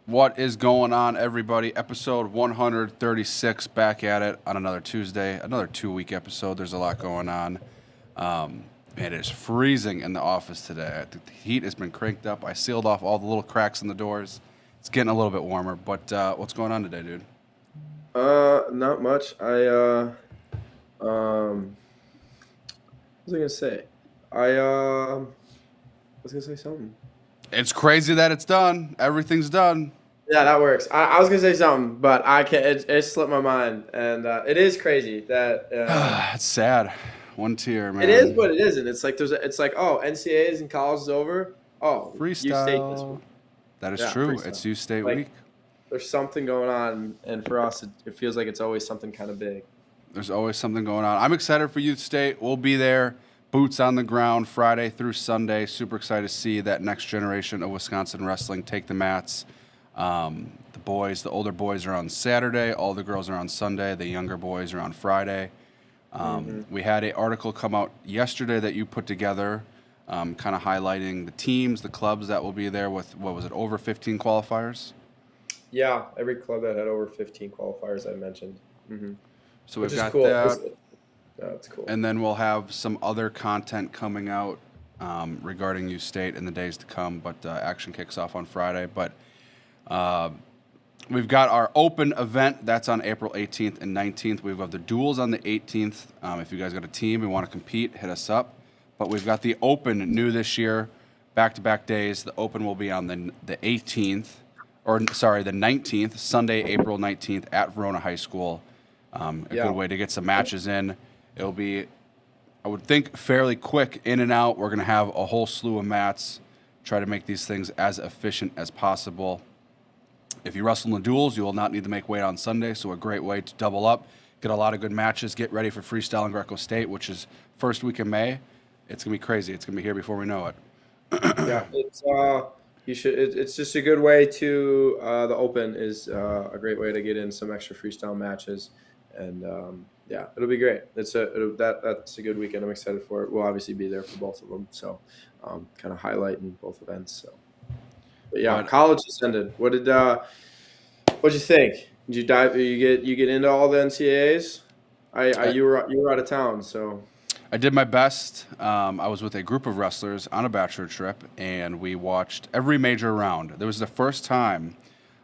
What is going on, everybody? Episode 136, back at it on another Tuesday, another 2-week episode. There's a lot going on. It is freezing in the office today. The heat has been cranked up. I sealed off all the little cracks in the doors. It's getting a little bit warmer, but what's going on today, dude? Not much. What was I gonna say? Was gonna say something. It's crazy that it's done. Everything's done. Yeah, that works. I was gonna say something, but I can't. It slipped my mind, and it is crazy that It's sad. One tear, man. it is, but it isn't. It's like it's like, oh, NCAAs and college is over. Oh, U State this Freestyle. week. That is Yeah, true. freestyle. It's U State Like, week. There's something going on, and for us, it feels like it's always something kind of big. There's always something going on. I'm excited for Youth State. We'll be there, boots on the ground, Friday through Sunday. Super excited to see that next generation of Wisconsin wrestling take the mats. The older boys are on Saturday. All the girls are on Sunday. The younger boys are on Friday. We had an article come out yesterday that you put together, kind of highlighting the teams, the clubs that will be there with, what was it, over 15 qualifiers? Yeah, every club that had over 15 qualifiers I mentioned. So Which we've is got cool. that. That's cool. And then we'll have some other content coming out regarding U State in the days to come. But action kicks off on Friday. But we've got our open event. That's on April 18th and 19th. We've got the duels on the 18th. If you guys got a team and want to compete, hit us up. But we've got the open new this year, back-to-back days. The open will be on the 18th, the 19th, Sunday, April 19th at Verona High School. Good way to get some matches in. It'll be, I would think, fairly quick in and out. We're going to have a whole slew of mats, try to make these things as efficient as possible. If you wrestle in the duels, you will not need to make weight on Sunday, so a great way to double up, get a lot of good matches, get ready for Freestyle and Greco State, which is first week in May. It's going to be crazy. It's going to be here before we know it. Yeah, it's just a good way to the open is a great way to get in some extra freestyle matches, and yeah, it'll be great. That's a good weekend. I'm excited for it. We'll obviously be there for both of them, so kind of highlighting both events. So, but yeah, college just ended. What'd you think? Did you dive? You get into all the NCAAs? You were out of town, so. I did my best. I was with a group of wrestlers on a bachelor trip, and we watched every major round. There was the first time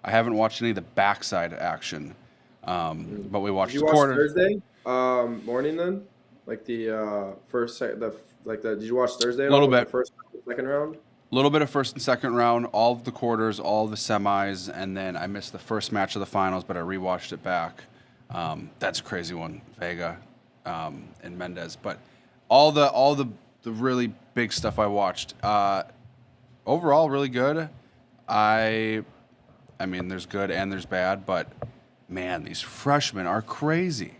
I haven't watched any of the backside action, but we watched the quarter. Did you watch Thursday morning then? Like the did you watch Thursday? A little bit. First, second round. A little bit of first and second round, all of the quarters, all of the semis, and then I missed the first match of the finals, but I rewatched it back. That's a crazy one, Vega and Mendez, but. All the really big stuff I watched. Overall, really good. I mean, there's good and there's bad, but man, these freshmen are crazy.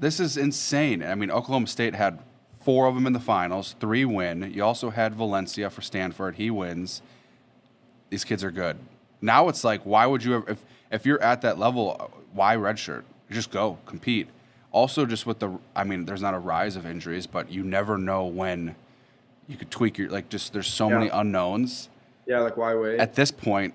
This is insane. I mean, Oklahoma State had 4 of them in the finals, 3 win. You also had Valencia for Stanford. He wins. These kids are good. Now it's like, why would you ever, if you're at that level, why redshirt? Just go, compete. Also, just with there's not a rise of injuries, but you never know when you could tweak there's so many unknowns. Yeah, like why wait? At this point,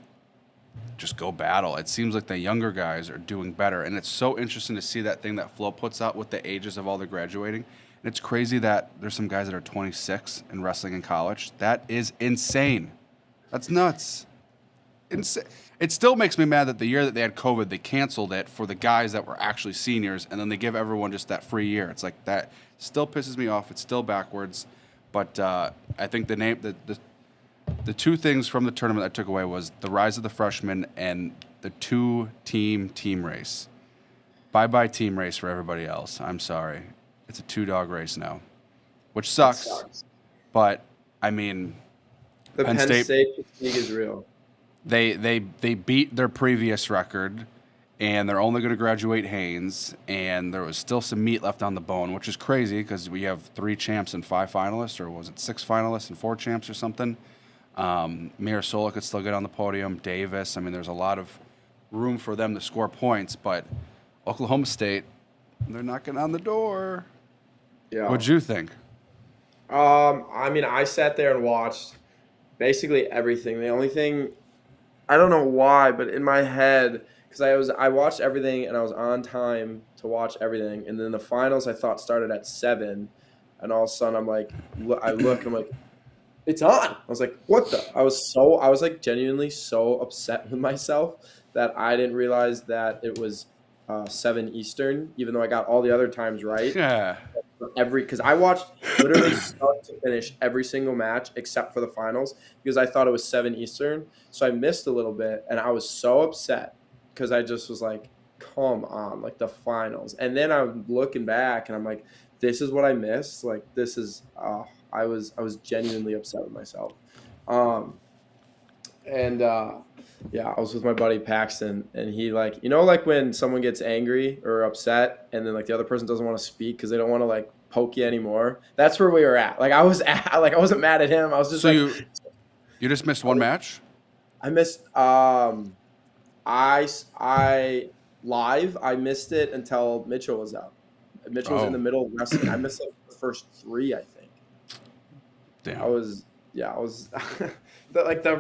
just go battle. It seems like the younger guys are doing better, and it's so interesting to see that thing that Flo puts out with the ages of all the graduating. And it's crazy that there's some guys that are 26 and wrestling in college. That is insane. That's nuts. Insane. It still makes me mad that the year that they had COVID, they canceled it for the guys that were actually seniors, and then they give everyone just that free year. It's like that still pisses me off. It's still backwards. But I think the 2 things from the tournament I took away was the rise of the freshmen and the 2-team race. Bye-bye team race for everybody else. I'm sorry. It's a 2-dog race now, which sucks. But, I mean, the Penn State league is real. They beat their previous record, and they're only going to graduate Haynes, and there was still some meat left on the bone, which is crazy because we have 3 champs and 5 finalists, or was it 6 finalists and 4 champs or something? Mirasola could still get on the podium. Davis. I mean, there's a lot of room for them to score points, but Oklahoma State, they're knocking on the door. Yeah. What'd you think? I mean, I sat there and watched basically everything. The only thing I don't know why, but in my head, because I watched everything and I was on time to watch everything, and then the finals I thought started at 7, and all of a sudden I'm like, I look and I'm like, it's on. I was like, what the? I was like genuinely so upset with myself that I didn't realize that it was 7 Eastern, even though I got all the other times right. Yeah. Because I watched literally start to finish every single match except for the finals because I thought it was 7 Eastern. So I missed a little bit, and I was so upset because I just was like, come on, like the finals. And then I'm looking back and I'm like, this is what I missed. Like this is I was genuinely upset with myself. Um and yeah, I was with my buddy Paxton, and he like, like when someone gets angry or upset, and then like the other person doesn't want to speak because they don't want to like poke you anymore. That's where we were at. Like I wasn't mad at him. I was just So like, you just missed one match? I missed. I missed it until Mitchell was out. Mitchell was in the middle of wrestling. I missed like the first 3, I think. Damn. I was and they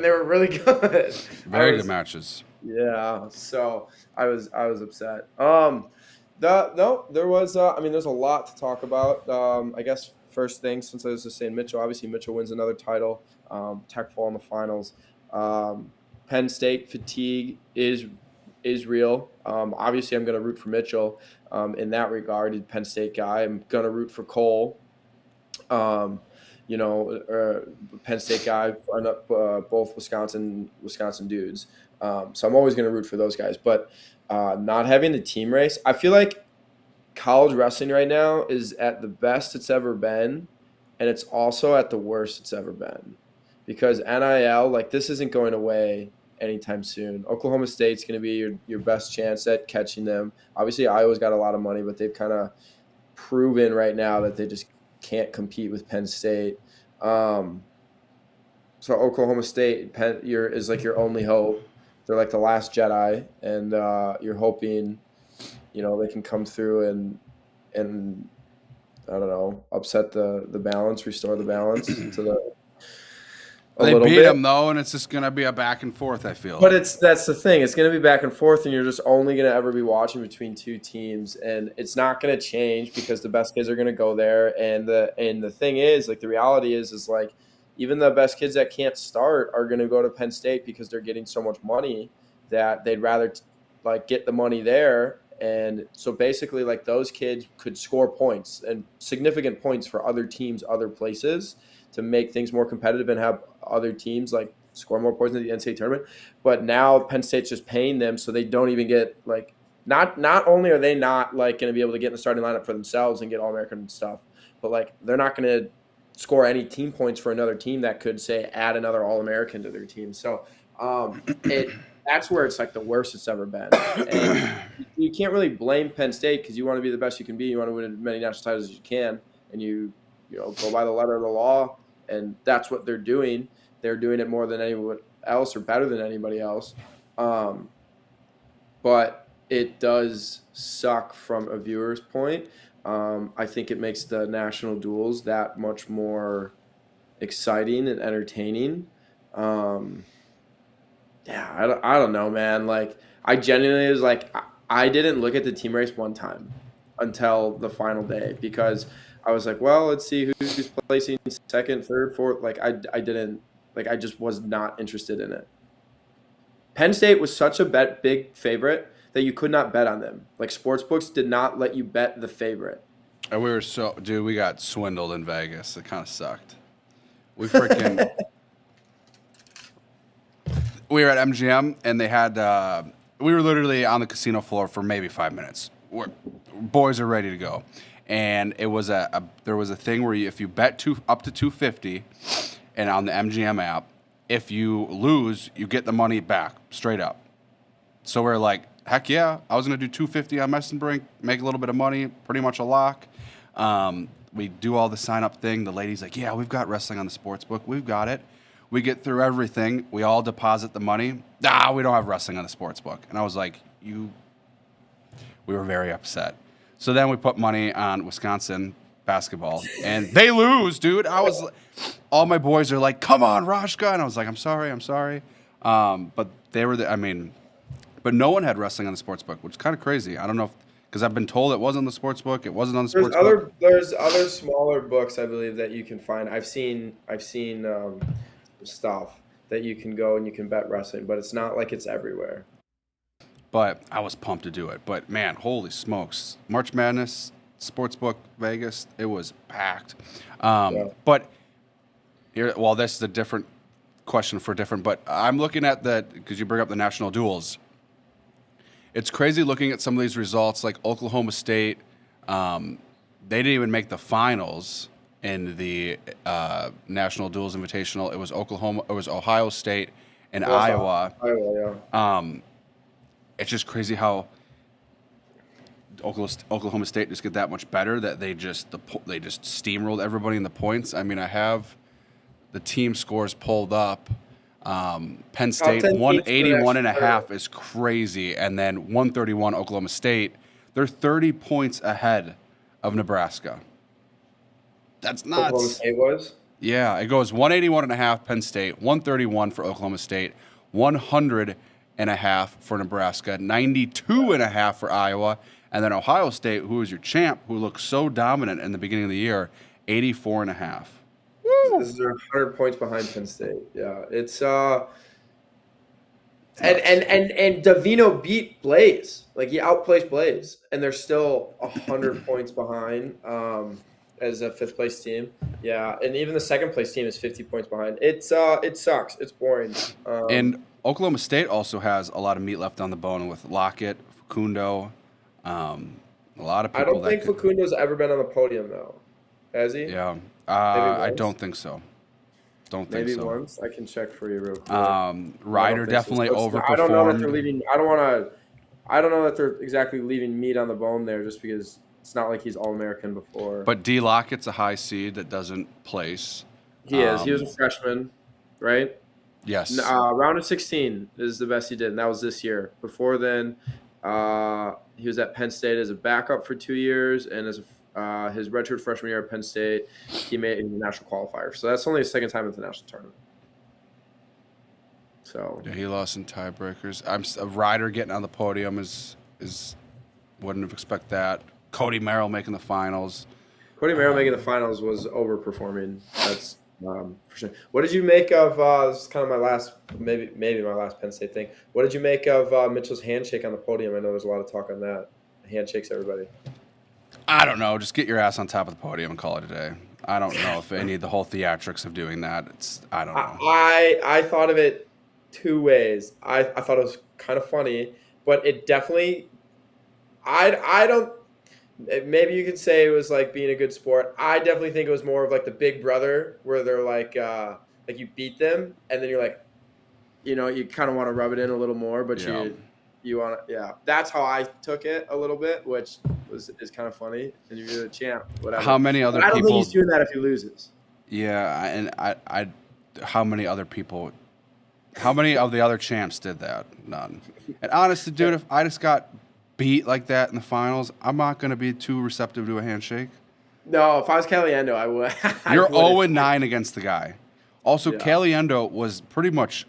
were really good. Very good matches. Yeah, so I was upset. There was there's a lot to talk about. I guess first thing, since I was just saying Mitchell, obviously Mitchell wins another title. Tech fall in the finals. Penn State fatigue is real. Obviously I'm going to root for Mitchell in that regard. He's a Penn State guy. I'm going to root for Cole. Penn State guy, both Wisconsin dudes. So I'm always going to root for those guys. But not having the team race, I feel like college wrestling right now is at the best it's ever been, and it's also at the worst it's ever been. Because NIL, like this isn't going away anytime soon. Oklahoma State's going to be your best chance at catching them. Obviously, Iowa's got a lot of money, but they've kind of proven right now that they just can't compete with Penn State. So Oklahoma State is like your only hope. They're like the last Jedi, and you're hoping, they can come through and I don't know, upset the balance, restore the balance to the. They beat them though, and it's just gonna be a back and forth. I feel. But that's the thing. It's gonna be back and forth, and you're just only gonna ever be watching between 2 teams, and it's not gonna change because the best kids are gonna go there. And the thing is, like the reality is like even the best kids that can't start are gonna go to Penn State because they're getting so much money that they'd rather like get the money there. And so basically, like those kids could score points and significant points for other teams, other places, to make things more competitive and have other teams like score more points in the NCAA tournament. But now Penn State's just paying them, so they don't even get like not only are they not like going to be able to get in the starting lineup for themselves and get All-American stuff, but like they're not going to score any team points for another team that could say add another All-American to their team. So that's where it's like the worst it's ever been. And you can't really blame Penn State because you want to be the best you can be. You want to win as many national titles as you can, and you go by the letter of the law, and that's what they're doing. They're doing it more than anyone else or better than anybody else. But it does suck from a viewer's point. I think it makes the national duels that much more exciting and entertaining. I don't know, man. Like, I genuinely was like, I didn't look at the team race one time until the final day because I was like, well, let's see who's placing second, third, fourth. Like, I didn't, like, I just was not interested in it. Penn State was such a big favorite that you could not bet on them. Like, sportsbooks did not let you bet the favorite. And we got swindled in Vegas. It kind of sucked. We freaking. We were at MGM, and they had. We were literally on the casino floor for maybe 5 minutes. Boys are ready to go, and it was there was a thing where if you bet up to $250, and on the MGM app, if you lose, you get the money back straight up. So we're like, heck yeah! I was gonna do $250 on Messenbrink, make a little bit of money, pretty much a lock. We do all the sign up thing. The lady's like, yeah, we've got wrestling on the sports book. We've got it. We get through everything. We all deposit the money. We don't have wrestling on the sports book. And I was like, we were very upset. So then we put money on Wisconsin basketball, and they lose, dude. All my boys are like, come on, Rashka. And I was like, I'm sorry. But they were but no one had wrestling on the sports book, which is kind of crazy. I don't know because I've been told it wasn't on the sports book. It wasn't on the sports book. There's other smaller books I believe that you can find. I've seen stuff that you can go and you can bet wrestling, but it's not like it's everywhere. But I was pumped to do it. But man, holy smokes. March Madness, Sportsbook, Vegas, it was packed. Yeah. But here, well, this is a different question for different, but I'm looking at that because you bring up the national duels. It's crazy looking at some of these results, like Oklahoma State. They didn't even make the finals in the National Duels Invitational. It was Ohio State and Iowa. Iowa, yeah. It's just crazy how Oklahoma State just get that much better that they just steamrolled everybody in the points. I mean, I have the team scores pulled up. Penn State 181.5 is crazy, and then 131 Oklahoma State. They're 30 points ahead of Nebraska. That's nuts. Oklahoma State was? Yeah, it goes 181.5 Penn State, 131 for Oklahoma State, 100.5 for Nebraska, 92.5 for Iowa, and then Ohio State, who is your champ, who looked so dominant in the beginning of the year, 84.5. This is 100 points behind Penn State. Yeah, it's and Davino beat Blaze. Like he outplaced Blaze, and they're still 100 points behind as a fifth place team. Yeah, and even the second place team is 50 points behind. It sucks. It's boring. And Oklahoma State also has a lot of meat left on the bone with Lockett, Facundo, a lot of people. I don't think Facundo's ever been on the podium though. Has he? Yeah. I don't think so. Maybe once. I can check for you real quick. Ryder definitely overperformed. I don't know that they're leaving. I don't know that they're exactly leaving meat on the bone there, just because it's not like he's All-American before. But D. Lockett's a high seed that doesn't place. He is. He was a freshman, right? Yes. Round of 16 is the best he did, and that was this year. Before then, he was at Penn State as a backup for 2 years, and as his redshirt freshman year at Penn State, he made it in the national qualifier. So that's only his second time at the national tournament. So yeah, he lost in tiebreakers. A Ryder getting on the podium is wouldn't have expected that. Cody Merrill making the finals. Cody Merrill making the finals was overperforming. That's for sure. What did you make of? This is kind of my last, maybe my last Penn State thing. What did you make of Mitchell's handshake on the podium? I know there's a lot of talk on that. Handshakes, everybody. I don't know. Just get your ass on top of the podium and call it a day. I don't know if they need the whole theatrics of doing that. I don't know. I thought of it two ways. I thought it was kind of funny, but it definitely. I don't. Maybe you could say it was like being a good sport. I definitely think it was more of like the Big Brother, where they're like you beat them, and then you're like, you kind of want to rub it in a little more, but you want to, yeah. That's how I took it a little bit, which is kind of funny. And you're the champ, whatever. How many other people? I don't think he's doing that if he loses. Yeah, and how many other people? How many of the other champs did that? None. And honestly, dude, if I just got beat like that in the finals, I'm not going to be too receptive to a handshake. No, if I was Caliendo, I would. You're 0-9 against the guy. Also, Caliendo was pretty much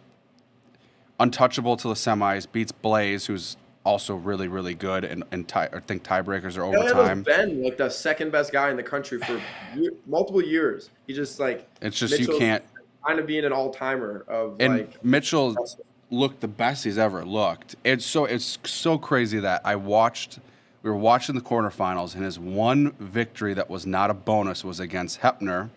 untouchable to the semis, beats Blaze, who's also really, really good, and I think tiebreakers are overtime. Caliendo's been like the second best guy in the country for multiple years. He just it's just Mitchell's you can't kind of being an all-timer of Mitchell looked the best he's ever looked. It's so crazy that we were watching the quarterfinals, and his one victory that was not a bonus was against Hepner,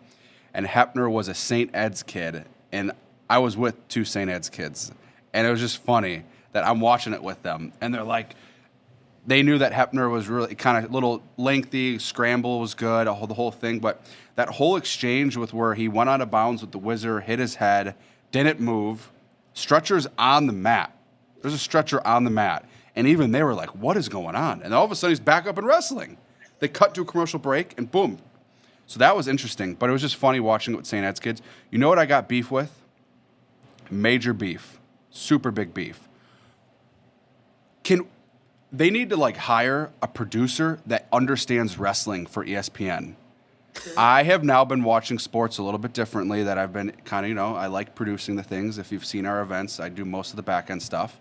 and Hepner was a St. Ed's kid, and I was with two St. Ed's kids. And it was just funny that I'm watching it with them. And they're like, they knew that Hepner was really kind of a little lengthy, scramble was good, the whole thing. But that whole exchange with where he went out of bounds with the whizzer, hit his head, didn't move, stretcher's on the mat. There's a stretcher on the mat. And even they were like, what is going on? And all of a sudden he's back up and wrestling. They cut to a commercial break and boom. So that was interesting. But it was just funny watching it with St. Ed's kids. You know what I got beef with? Major beef. Super big beef. They need to hire a producer that understands wrestling for ESPN. I have now been watching sports a little bit differently. That I've been kind of, I like producing the things. If you've seen our events, I do most of the back end stuff.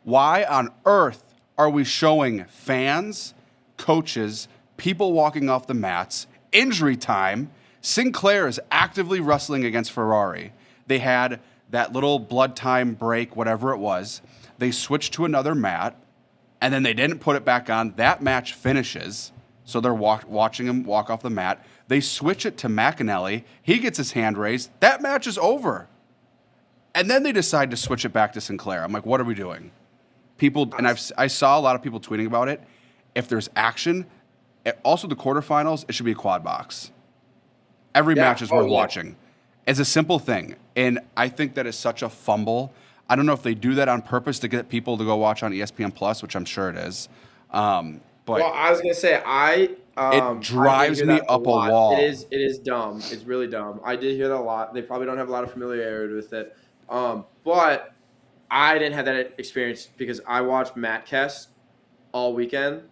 Why on earth are we showing fans, coaches, people walking off the mats, injury time? Sinclair is actively wrestling against Ferrari. They had that little blood time break, whatever it was. They switched to another mat, and then they didn't put it back on. That match finishes, so they're watching him walk off the mat. They switch it to McAnally. He gets his hand raised. That match is over. And then they decide to switch it back to Sinclair. I'm like, what are we doing? People, and I saw a lot of people tweeting about it. If there's action, also the quarterfinals, it should be a quad box. Every match is worth watching. It's a simple thing. And I think that is such a fumble. I don't know if they do that on purpose to get people to go watch on ESPN Plus, which I'm sure it is. But I was gonna say it drives me up a wall. It is dumb. It's really dumb. I did hear that a lot. They probably don't have a lot of familiarity with it. But I didn't have that experience because I watched Matcast all weekend,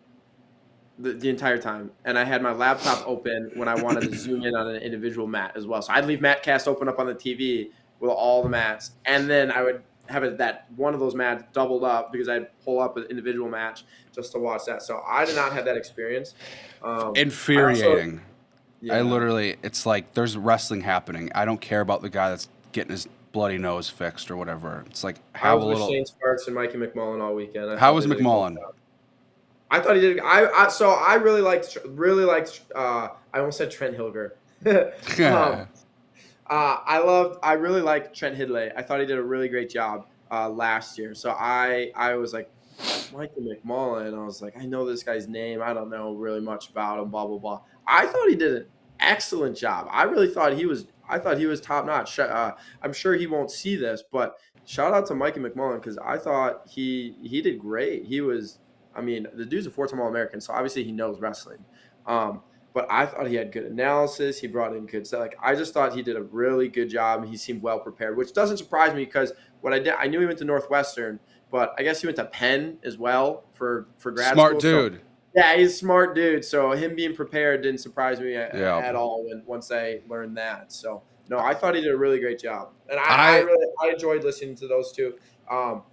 the entire time, and I had my laptop open when I wanted to zoom in on an individual mat as well. So I'd leave Matcast open up on the TV with all the mats, and then I would have that one of those mats doubled up because I'd pull up an individual match just to watch that. So I did not have that experience. Infuriating. I literally, it's like there's wrestling happening. I don't care about the guy that's getting his bloody nose fixed or whatever. It's like have a little. Shane Sparks and Mikey McMullen all weekend. How was McMullen? I thought he did. I really liked. I almost said Trent Hilger. I really liked Trent Hidlay. I thought he did a really great job last year. So I was like, Mikey McMullen. I was like, I know this guy's name. I don't know really much about him. Blah blah blah. I thought he did an excellent job. I really thought he was. I thought he was top notch. I'm sure he won't see this, but shout out to Mikey McMullen because I thought he did great. He was. I mean, the dude's a 4-time All-American, so obviously he knows wrestling. But I thought he had good analysis. He brought in good stuff. Like I just thought he did a really good job. He seemed well prepared, which doesn't surprise me because what I did, I knew he went to Northwestern, but I guess he went to Penn as well for grad school. Smart dude. So, yeah, he's a smart dude. So him being prepared didn't surprise me at all once I learned that. So no, I thought he did a really great job, and I enjoyed listening to those two.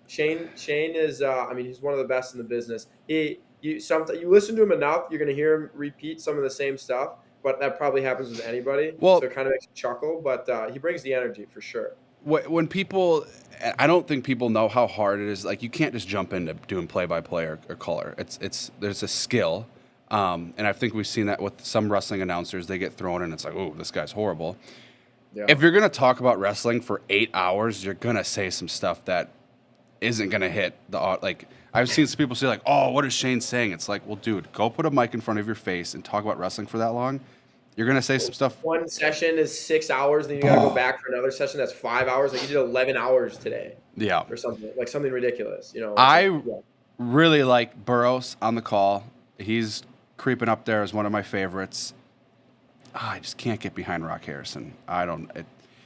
Shane is he's one of the best in the business. You listen to him enough, you're gonna hear him repeat some of the same stuff, but that probably happens with anybody. Well, so it kind of makes you chuckle, but he brings the energy for sure. When people, I don't think people know how hard it is. Like you can't just jump into doing play-by-play or color. There's a skill, and I think we've seen that with some wrestling announcers. They get thrown in, it's like, oh, this guy's horrible. Yeah. If you're gonna talk about wrestling for 8 hours, you're gonna say some stuff that isn't gonna hit I've seen some people say like, oh, what is Shane saying? It's like, well, dude, go put a mic in front of your face and talk about wrestling for that long. You're gonna say some stuff. One session is 6 hours, then you gotta go back for another session that's 5 hours. Like you did 11 hours today. Yeah. Or something ridiculous. Really like Burroughs on the call. He's creeping up there as one of my favorites. I just can't get behind Rock Harrison.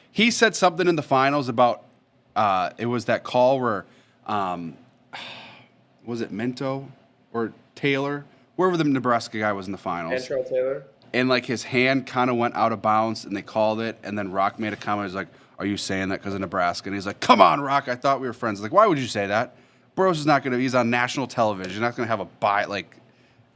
He said something in the finals about it was that call where was it Minto or Taylor, wherever the Nebraska guy was in the finals. Antrell Taylor. And like his hand kind of went out of bounds, and they called it. And then Rock made a comment. He's like, "Are you saying that because of Nebraska?" And he's like, "Come on, Rock. I thought we were friends." Like, why would you say that? Burroughs is not gonna. He's on national television. He's not gonna have a bite like.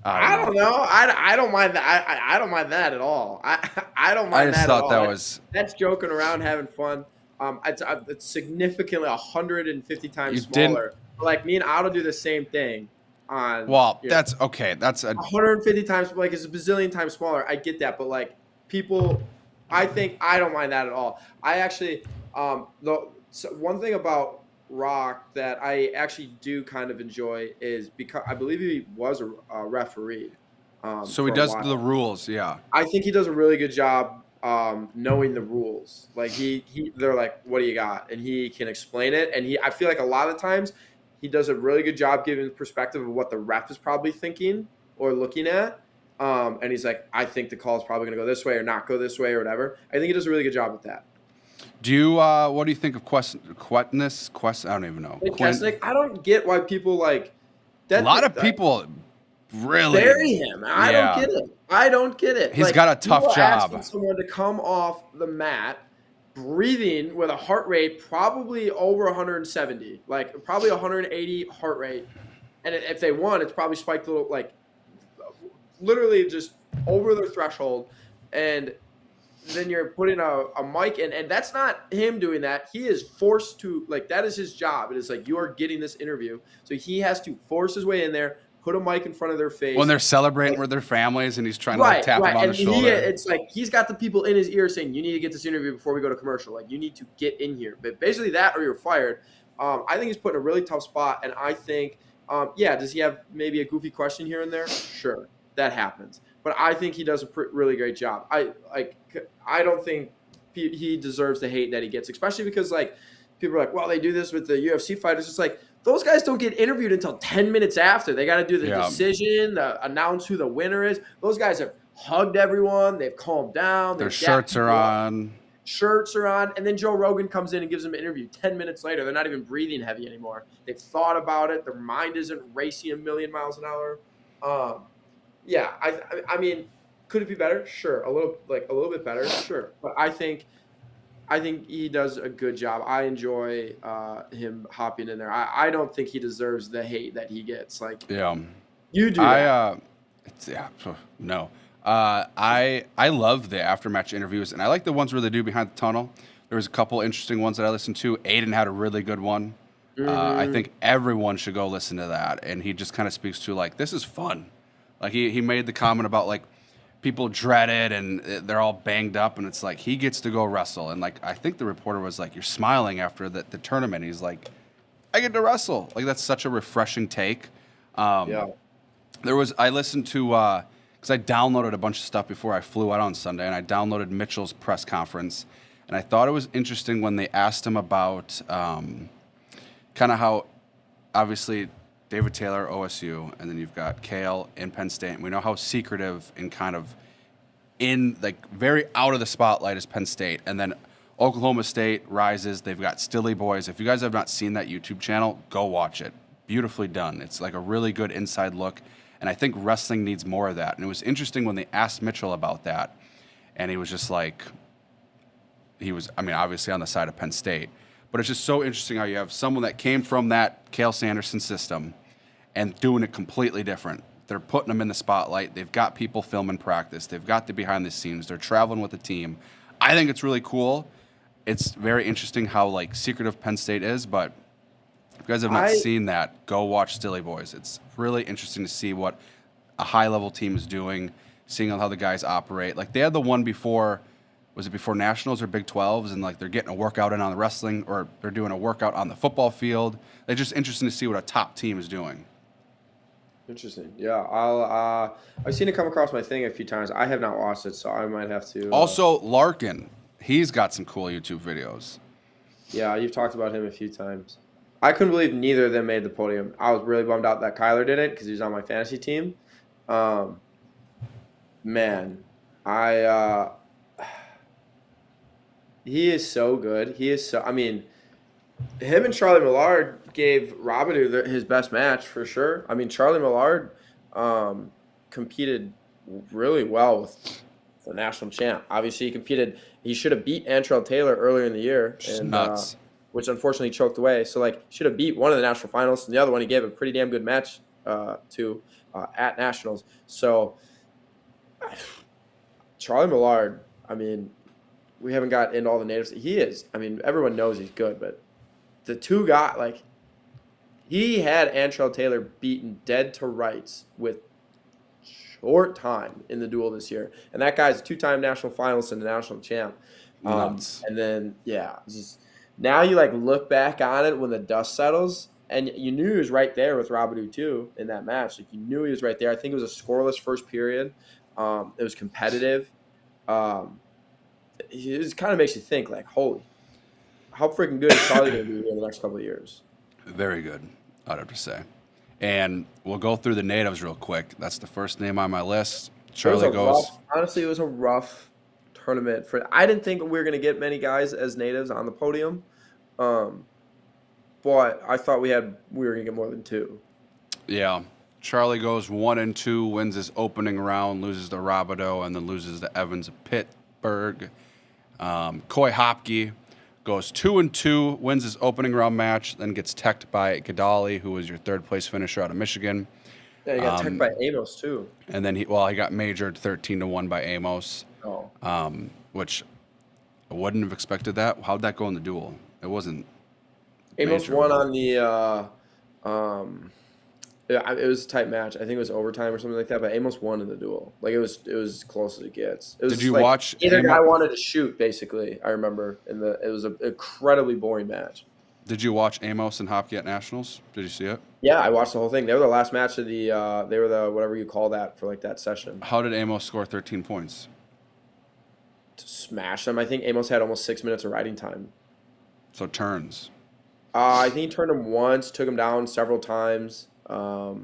I don't know. I don't mind that. I don't mind that at all. I don't mind that at all. I just thought that was. That's joking around, having fun. It's significantly 150 times smaller. Like me and Otto do the same thing. That's okay. That's 150 times. Like it's a bazillion times smaller. I get that, but like people, I don't mind that at all. I actually, one thing about Rock that I actually do kind of enjoy is because I believe he was a referee. So he does the rules, yeah. I think he does a really good job knowing the rules. Like they're like, what do you got? And he can explain it. And I feel like a lot of times he does a really good job giving perspective of what the ref is probably thinking or looking at. And he's like, I think the call is probably going to go this way or not go this way or whatever. I think he does a really good job with that. Do you? What do you think of Quest? I don't even know. Kesnick, I don't get why people like that. A lot of people Really? Bury him. I don't Yeah. get it. I don't get it. He's got a you tough are job. asking someone to come off the mat, breathing with a heart rate probably over 170, like probably 180 heart rate. And if they won, it's probably spiked a little, like literally just over their threshold. And then you're putting a mic in, and that's not him doing that. He is forced to, like, that is his job. It is like, you are getting this interview. So he has to force his way in there, put a mic in front of their face. When they're celebrating with their families and he's trying to Right, tap right. them on And the shoulder. it's like he's got the people in his ear saying, you need to get this interview before we go to commercial. Like, you need to get in here. But basically that or you're fired. I think he's put in a really tough spot. And I think, does he have maybe a goofy question here and there? Sure, that happens. But I think he does a really great job. I don't think he deserves the hate that he gets, especially because, like, people are like, well, they do this with the UFC fighters. It's like, those guys don't get interviewed until 10 minutes after. They got to do the decision, announce who the winner is. Those guys have hugged everyone. They've calmed down. Their shirts are on. Shirts are on. And then Joe Rogan comes in and gives them an interview 10 minutes later. They're not even breathing heavy anymore. They've thought about it. Their mind isn't racing a million miles an hour. I mean, could it be better? Sure. A little bit better. Sure. But I think he does a good job. I enjoy him hopping in there. I don't think he deserves the hate that he gets. Like, you do. No. I love the aftermatch interviews, and I like the ones where they do behind the tunnel. There was a couple interesting ones that I listened to. Aiden had a really good one. I think everyone should go listen to that. And he just kind of speaks to, like, this is fun. Like, he made the comment about, like, people dread it and they're all banged up, and it's like he gets to go wrestle. And, like, I think the reporter was like, you're smiling after the tournament. He's like, I get to wrestle. Like, that's such a refreshing take. I listened to because I downloaded a bunch of stuff before I flew out on Sunday, and I downloaded Mitchell's press conference, and I thought it was interesting when they asked him about kind of how, obviously, David Taylor, OSU, and then you've got Kale in Penn State. And we know how secretive and kind of very out of the spotlight is Penn State. And then Oklahoma State rises. They've got Stilly Boys. If you guys have not seen that YouTube channel, go watch it. Beautifully done. It's like a really good inside look. And I think wrestling needs more of that. And it was interesting when they asked Mitchell about that. And he was just like, obviously on the side of Penn State. But it's just so interesting how you have someone that came from that Cale Sanderson system and doing it completely different. They're putting them in the spotlight. They've got people filming practice. They've got the behind the scenes. They're traveling with the team. I think it's really cool. It's very interesting how, like, secretive Penn State is. But if you guys have not seen that, go watch Stilly Boys. It's really interesting to see what a high-level team is doing, seeing how the guys operate. Like, they had the one before. Was it before Nationals or Big 12s? And, like, they're getting a workout in on the wrestling, or they're doing a workout on the football field. It's just interesting to see what a top team is doing. Interesting. Yeah, I've seen it come across my thing a few times. I have not watched it, so I might have to. Also, Larkin, he's got some cool YouTube videos. Yeah, you've talked about him a few times. I couldn't believe neither of them made the podium. I was really bummed out that Kyler didn't because he was on my fantasy team. He is so good. Him and Charlie Millard gave Robidoux his best match for sure. I mean, Charlie Millard competed really well with the national champ. Obviously, he should have beat Antrell Taylor earlier in the year. Nuts. Which unfortunately choked away. So, like, should have beat one of the national finalists, and the other one he gave a pretty damn good match to at nationals. So, Charlie Millard, we haven't got into all the natives. He is. Everyone knows he's good, but the two got, like, he had Antrell Taylor beaten dead to rights with short time in the duel this year. And that guy's a two-time national finalist and a national champ. And then, now you, like, look back on it when the dust settles, and you knew he was right there with Robidoux, too, in that match. Like, you knew he was right there. I think it was a scoreless first period. It was competitive. It just kind of makes you think, like, holy, how freaking good is Charlie going to be in the next couple of years? Very good, I'd have to say. And we'll go through the natives real quick. That's the first name on my list. Charlie goes. Honestly, it was a rough tournament. I didn't think we were going to get many guys as natives on the podium, but I thought we were going to get more than two. Yeah, Charlie goes 1-2, wins his opening round, loses to Robideau, and then loses to Evans of Pittsburgh. Coy Hopke goes 2-2, wins his opening round match, then gets teched by Gadali, who was your third place finisher out of Michigan. Yeah, he got teched by Amos too. And then he got majored 13-1 by Amos, Oh. which I wouldn't have expected that. How'd that go in the duel? It wasn't. Amos major. won on the yeah, it was a tight match. I think it was overtime or something like that. But Amos won in the duel. Like it was as close as it gets. It was Did you like watch? Either guy wanted to shoot. Basically, I remember. It was an incredibly boring match. Did you watch Amos and Hopke at Nationals? Did you see it? Yeah, I watched the whole thing. They were the last match of the. They were the whatever you call that for like that session. How did Amos score 13 points? To smash them. I think Amos had almost 6 minutes of riding time. So turns. I think he turned him once, took him down several times. I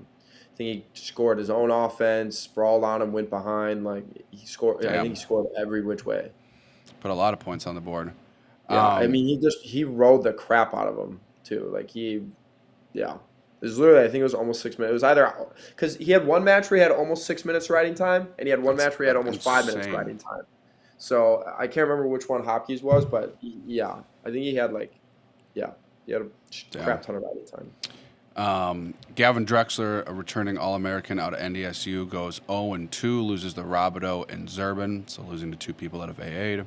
think he scored his own offense, sprawled on him, went behind. Like he scored. Damn. I think he scored every which way. Put a lot of points on the board. Yeah, I mean he rode the crap out of him too. Like it was literally I think it was almost 6 minutes. It was either because he had one match where he had almost 6 minutes riding time, and he had one match where he had almost 5 minutes riding time. So I can't remember which one Hopkins was, but I think he had he had a crap ton of riding time. Gavin Drexler, a returning All-American out of NDSU, goes 0-2, loses to Robideau and Zerbin, so losing to two people out of AA.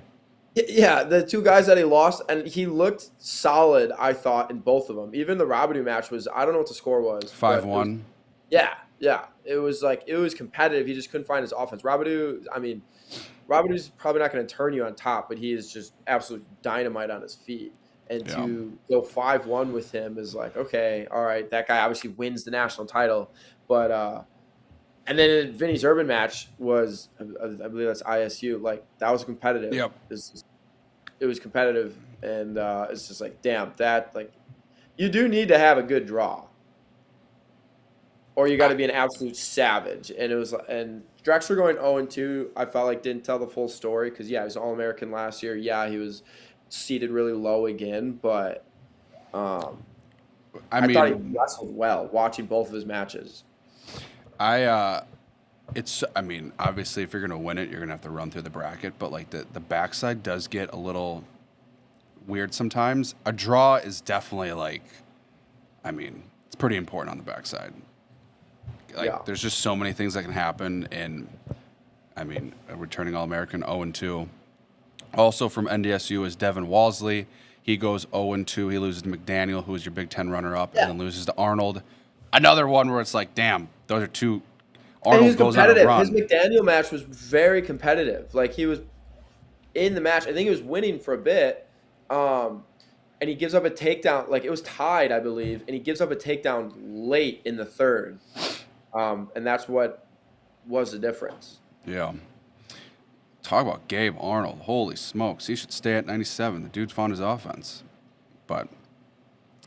Yeah, the two guys that he lost, and he looked solid, I thought, in both of them. Even the Robideau match was, I don't know what the score was. 5-1. Yeah. It was competitive. He just couldn't find his offense. Robideau's probably not going to turn you on top, but he is just absolute dynamite on his feet. And to go 5-1 with him is like, okay, all right, that guy obviously wins the national title. But and then Vinny Zerbin match was, I believe that's ISU. Like that was competitive. Yep. It was competitive, and it's just like, damn, that like, you do need to have a good draw, or you got to be an absolute savage. And Drexler going 0-2, I felt like didn't tell the full story because he was an All-American last year. Yeah, he was seated really low again, but I thought he wrestled well watching both of his matches. Obviously if you're going to win it, you're going to have to run through the bracket, but like the backside does get a little weird sometimes. A draw is definitely it's pretty important on the backside. There's just so many things that can happen, and a returning All-American 0-2. Also from NDSU is Devin Walsley. He goes 0-2. He loses to McDaniel, who is your Big Ten runner-up, and then loses to Arnold. Another one where it's like, damn, those are two. Arnold goes on a run. His McDaniel match was very competitive. Like he was in the match. I think he was winning for a bit, and he gives up a takedown. Like it was tied, I believe, and he gives up a takedown late in the third, and that's what was the difference. Yeah. Talk about Gabe Arnold. Holy smokes. He should stay at 97. The dude found his offense. But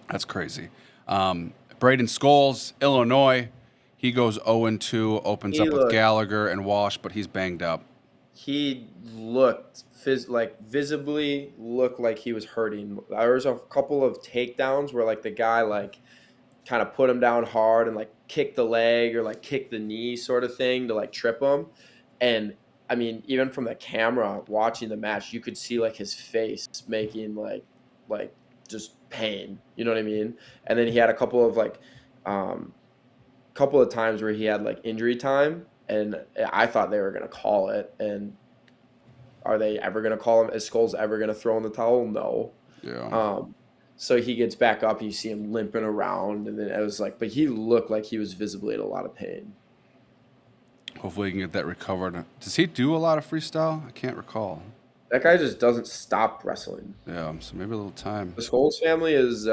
that's crazy. Braden Scholes, Illinois. He goes 0-2, opens up with Gallagher and Walsh, but he's banged up. He looked visibly looked like he was hurting. There was a couple of takedowns where like the guy like kind of put him down hard and like kicked the leg or like kicked the knee sort of thing to like trip him. And I mean, even from the camera watching the match, you could see like his face making like just pain. You know what I mean? And then he had a couple of times where he had like injury time, and I thought they were gonna call it. And are they ever gonna call him? Is Scholes ever gonna throw in the towel? No. Yeah. So he gets back up, and you see him limping around, and then it was like, but he looked like he was visibly in a lot of pain. Hopefully he can get that recovered. Does he do a lot of freestyle? I can't recall. That guy just doesn't stop wressling. Yeah, so maybe a little time. The Scholes family is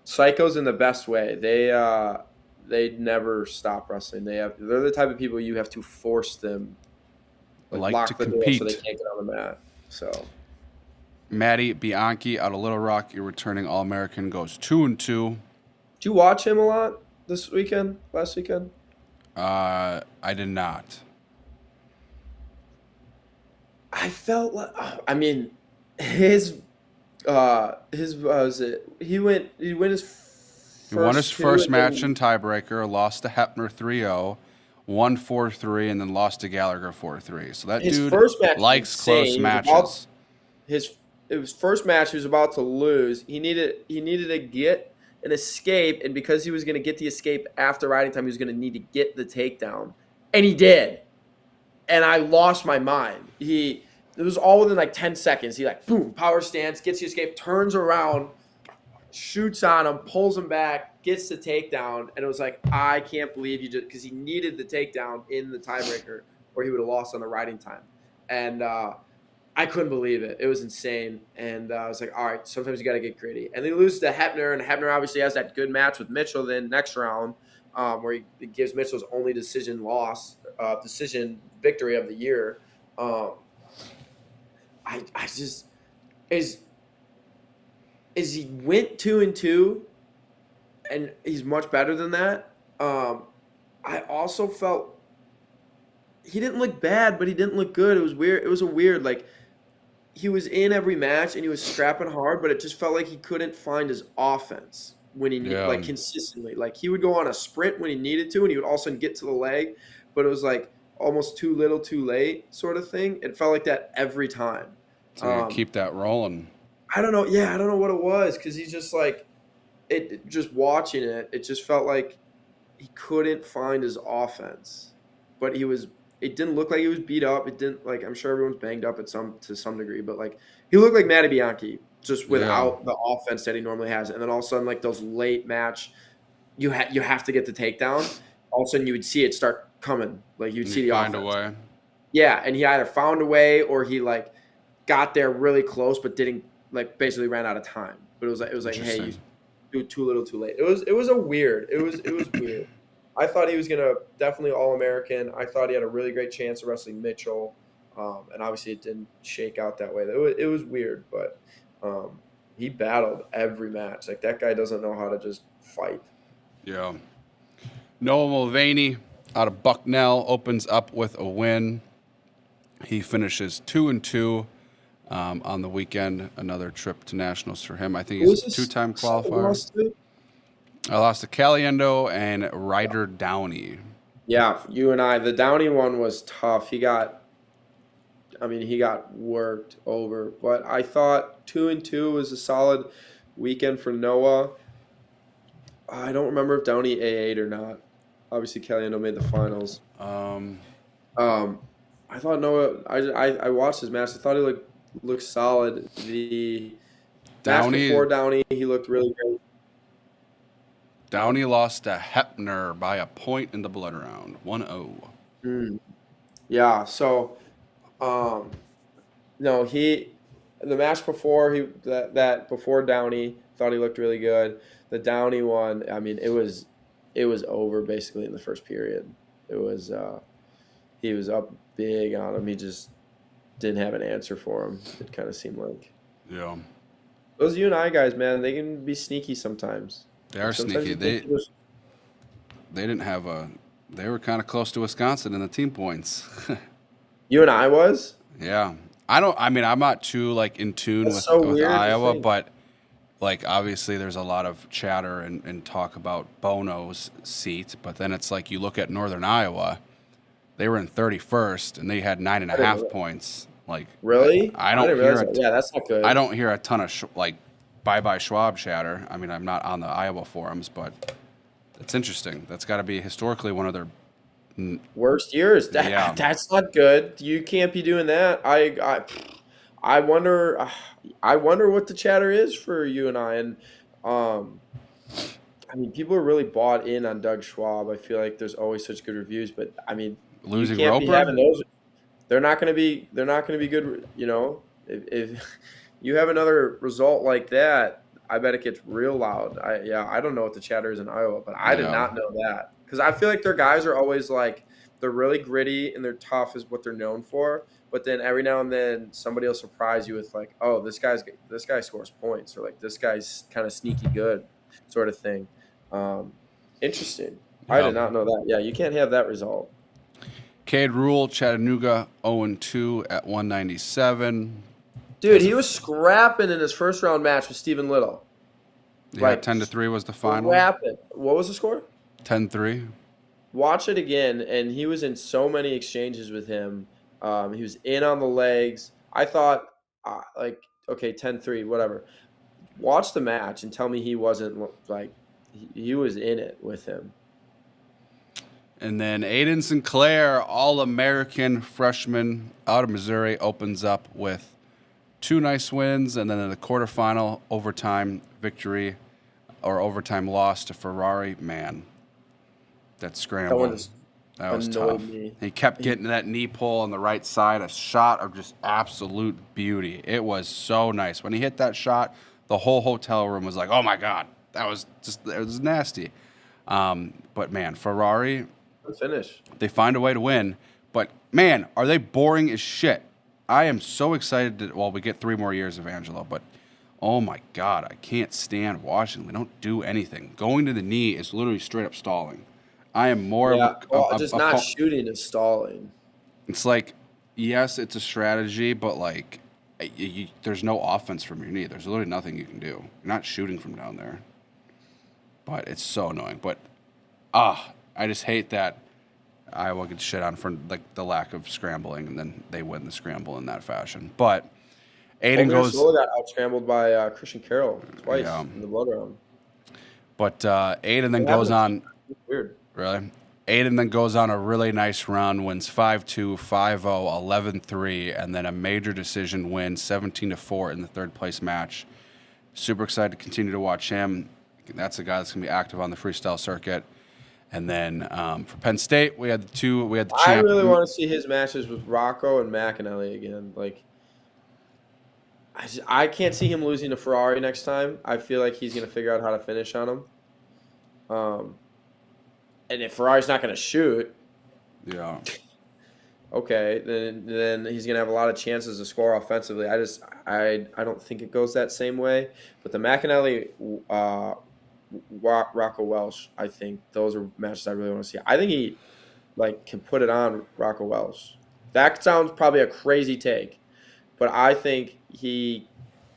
psychos in the best way. They never stop wrestling. They're the type of people you have to force them, lock to the compete, door so they can't get on the mat. So, Matty Bianchi out of Little Rock, your returning All-American, goes 2-2. Did you watch him a lot last weekend? I did not. I felt like, his what was it? He went his He won his first two. first and match then- in tiebreaker, lost to Hepner 3-0, won 4-3, and then lost to Gallagher 4-3. So that His dude first match was likes insane. close He was matches. it was first match he was about to lose. He needed to get an escape, and because he was going to get the escape after riding time, he was going to need to get the takedown, and he did. And I lost my mind. It was all within like 10 seconds. He like boom, power stance, gets the escape, turns around, shoots on him, pulls him back, gets the takedown, and it was like, I can't believe you just, because he needed the takedown in the tiebreaker or he would have lost on the riding time. And I couldn't believe it. It was insane. And I was like, all right, sometimes you got to get gritty. And they lose to Hepner, and Hepner obviously has that good match with Mitchell then next round, where he gives Mitchell his only decision victory of the year. I just is he went 2-2, and he's much better than that. I also felt he didn't look bad, but he didn't look good. It was weird. It was a weird, like, he was in every match and he was scrapping hard, but it just felt like he couldn't find his offense when he like consistently. Like, he would go on a sprint when he needed to, and he would all of a sudden get to the leg, but it was like almost too little, too late sort of thing. It felt like that every time. So keep that rolling. I don't know. Yeah, I don't know what it was, because he's just like just watching it. It just felt like he couldn't find his offense, but it didn't look like he was beat up. It didn't, like, I'm sure everyone's banged up to some degree, but like he looked like Matty Bianchi just without the offense that he normally has. And then all of a sudden, like those late match, you have to get the takedown. All of a sudden, you would see it start coming. Like, you'd see the find offense. a way. Yeah, and he either found a way or he like got there really close, but didn't, like, basically ran out of time. But it was like, hey, you do too little, too late. It was weird. It was weird. I thought he was gonna definitely All-American. I thought he had a really great chance of wrestling Mitchell, and obviously it didn't shake out that way. It was weird, but he battled every match. Like, that guy doesn't know how to just fight. Yeah. Noah Mulvaney out of Bucknell opens up with a win. He finishes 2-2 on the weekend. Another trip to nationals for him. I think he's a two-time qualifier. I lost to Caliendo and Ryder Downey. Yeah, you and I. The Downey one was tough. He got worked over. But I thought 2-2 was a solid weekend for Noah. I don't remember if Downey A8 or not. Obviously, Caliendo made the finals. I thought Noah. I watched his match. I thought he looked solid. The match before Downey, he looked really great. Downey lost to Hepner by a point in the blood round, 1-0. Yeah, so, no, the match before before Downey, thought he looked really good. The Downey one, I mean, it was over basically in the first period. It was he was up big on him. He just didn't have an answer for him. It kind of seemed like. Yeah. Those you and I guys, man, they can be sneaky sometimes. They are sneaky. They didn't have they were kind of close to Wisconsin in the team points. You and I was? Yeah. I'm not too like in tune with Iowa, but like obviously there's a lot of chatter and talk about Bono's seat, but then it's like you look at Northern Iowa, they were in 31st and they had 9.5 points. Like, really? I don't hear yeah, that's not good. I don't hear a ton of bye-bye Schwab chatter. I mean, I'm not on the Iowa forums, but it's interesting. That's got to be historically one of their worst years. That's not good. You can't be doing that. I wonder what the chatter is for you and I. And I mean, people are really bought in on Doug Schwab. I feel like there's always such good reviews, but I mean, losing you can't Roper? be having those. They're not going to be good. You know, if you have another result like that, I bet it gets real loud. I don't know what the chatter is in Iowa, but I did not know that, because I feel like their guys are always like, they're really gritty and they're tough is what they're known for. But then every now and then somebody will surprise you with like, oh, this guy scores points, or like this guy's kind of sneaky good, sort of thing. Interesting. I did not know that. Yeah, you can't have that result. Cade Rule, Chattanooga, 0-2 at 197. Dude, he was scrapping in his first round match with Stephen Little. Yeah, 10-3 was the final. What happened? What was the score? 10-3. Watch it again, and he was in so many exchanges with him. He was in on the legs. I thought, like, okay, 10-3, whatever. Watch the match and tell me he wasn't like he was in it with him. And then Aiden Sinclair, All-American freshman out of Missouri, opens up with 2 nice wins, and then in the quarterfinal, overtime victory or overtime loss to Ferrari. Man, that scramble. That one just That was annoyed tough. me. He kept getting that knee pull on the right side, a shot of just absolute beauty. It was so nice. When he hit that shot, the whole hotel room was like, oh my God, it was nasty. But man, Ferrari, Good finish. they find a way to win. But man, are they boring as shit. I am so excited we get 3 more years of Angelo, but oh my God, I can't stand Washington. They don't do anything. Going to the knee is literally straight up stalling. I am more of just not shooting is stalling. It's like, yes, it's a strategy, but like, there's no offense from your knee. There's literally nothing you can do. You're not shooting from down there. But it's so annoying. But I just hate that Iowa gets shit on for like the lack of scrambling, and then they win the scramble in that fashion. But Aiden goes. Got out scrambled by Christian Carroll twice in the blood round. But Aiden then goes on. Weird. Really? Aiden then goes on a really nice run, wins 5-2, 5-0, 11-3, and then a major decision win, 17-4 in the third-place match. Super excited to continue to watch him. That's a guy that's going to be active on the freestyle circuit. And then for Penn State, we had the champ. I really want to see his matches with Rocco and McAnally again. Like, I can't see him losing to Ferrari next time. I feel like he's going to figure out how to finish on him. And if Ferrari's not going to shoot, okay, then he's going to have a lot of chances to score offensively. I don't think it goes that same way. But the McAnally, Rocco Welsh, I think those are matches I really want to see. I think he can put it on Rocco Welsh. That sounds probably a crazy take, but I think he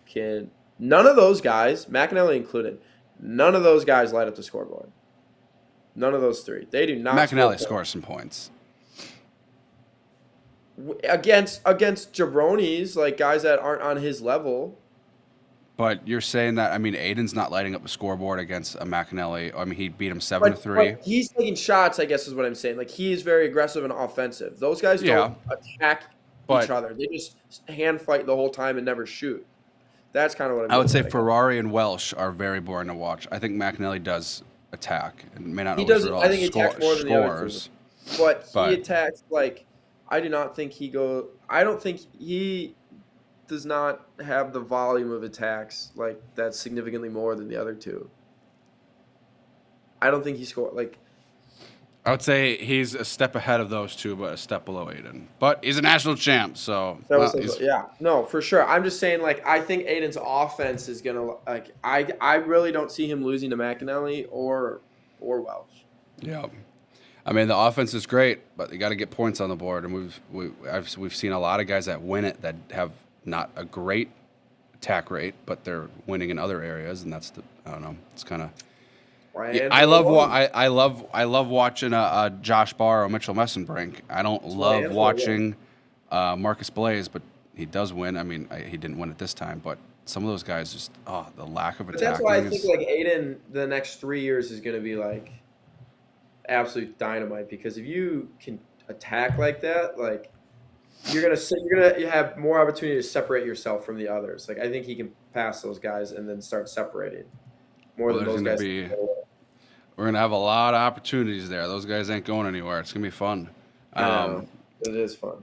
can. None of those guys, McAnally included, none of those guys light up the scoreboard. None of those 3. They do not. McAnally scores some points against jabronis, like guys that aren't on his level. But you're saying that, I mean, Aiden's not lighting up the scoreboard against a McAnally. I mean, he beat him 7-3. But he's taking shots, I guess is what I'm saying. Like, he is very aggressive and offensive. Those guys don't attack each other. They just hand fight the whole time and never shoot. That's kind of what I would say Ferrari and Welsh are very boring to watch. I think McAnally does attack and may not always I think he attacks more than the other two. But he attacks, I do not think I don't think he does not have the volume of attacks that's significantly more than the other two. I don't think he scored I would say he's a step ahead of those two, but a step below Aiden. But he's a national champ, so no, for sure. I'm just saying, I think Aiden's offense is gonna I really don't see him losing to McAnally or Welsh. Yeah, I mean the offense is great, but you got to get points on the board, and we've seen a lot of guys that win it that have not a great attack rate, but they're winning in other areas, and that's I don't know. It's kind of. Yeah, I love watching Josh Barr or Mitchell Messenbrink. I don't love watching Marcus Blaze, but he does win. I mean, he didn't win it this time, but some of those guys just the lack of attacking. That's why I think Aiden the next 3 years is going to be absolute dynamite, because if you can attack like that, you're gonna have more opportunity to separate yourself from the others. I think he can pass those guys and then start separating more than those guys. We're going to have a lot of opportunities there. Those guys ain't going anywhere. It's going to be fun. It is fun.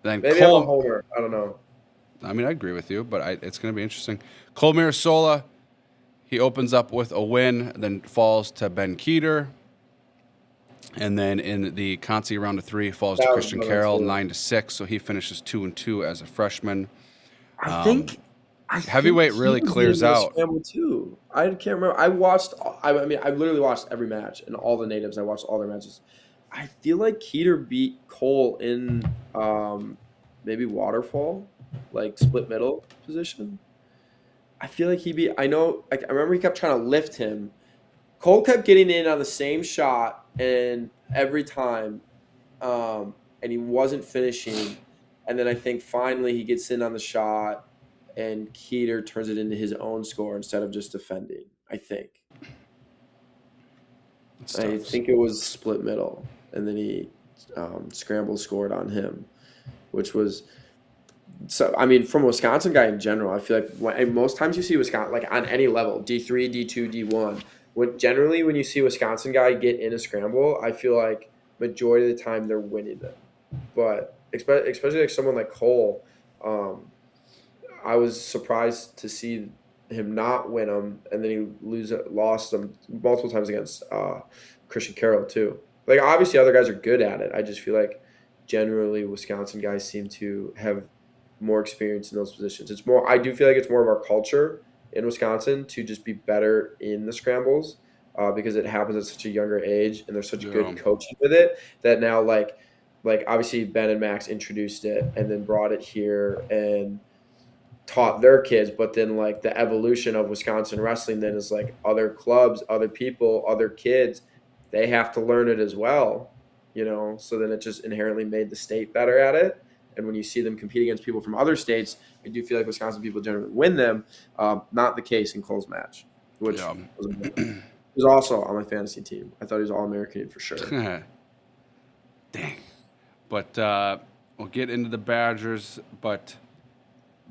Then maybe I'm a homer. I don't know. I mean, I agree with you, but it's going to be interesting. Cole Mirasola, he opens up with a win, then falls to Ben Keeter. And then in the Conti round of 3, falls to Christian Carroll, 9-6. So he finishes 2-2 as a freshman. I think heavyweight really clears out. Too. I can't remember. I literally watched every match, and all the natives. I watched all their matches. I feel like Keeter beat Cole in maybe waterfall, split middle position. I feel like I know, like, I remember he kept trying to lift him. Cole kept getting in on the same shot and every time, and he wasn't finishing. And then I think finally he gets in on the shot, and Keeter turns it into his own score instead of just defending. I think. I think it was split middle, and then he scramble scored on him, which was. So I mean, from a Wisconsin guy in general, I feel like most times you see Wisconsin, like on any level, D3, D2, D1, when you see a Wisconsin guy get in a scramble, I feel like majority of the time they're winning it. But especially like someone like Cole, I was surprised to see him not win them, and then he lost them multiple times against Christian Carroll too. Like obviously other guys are good at it. I just feel like generally Wisconsin guys seem to have more experience in those positions. It's more. I do feel like it's more of our culture in Wisconsin to just be better in the scrambles because it happens at such a younger age, and there's such good coaching with it that now like obviously Ben and Max introduced it and then brought it here and taught their kids, but then like the evolution of Wisconsin wrestling then is like other clubs, other people, other kids, they have to learn it as well, so then it just inherently made the state better at it. And when you see them compete against people from other states, I do feel like Wisconsin people generally win them. Not the case in Cole's match, which was also on my fantasy team. I thought he was All-American for sure. Dang. But we'll get into the Badgers, but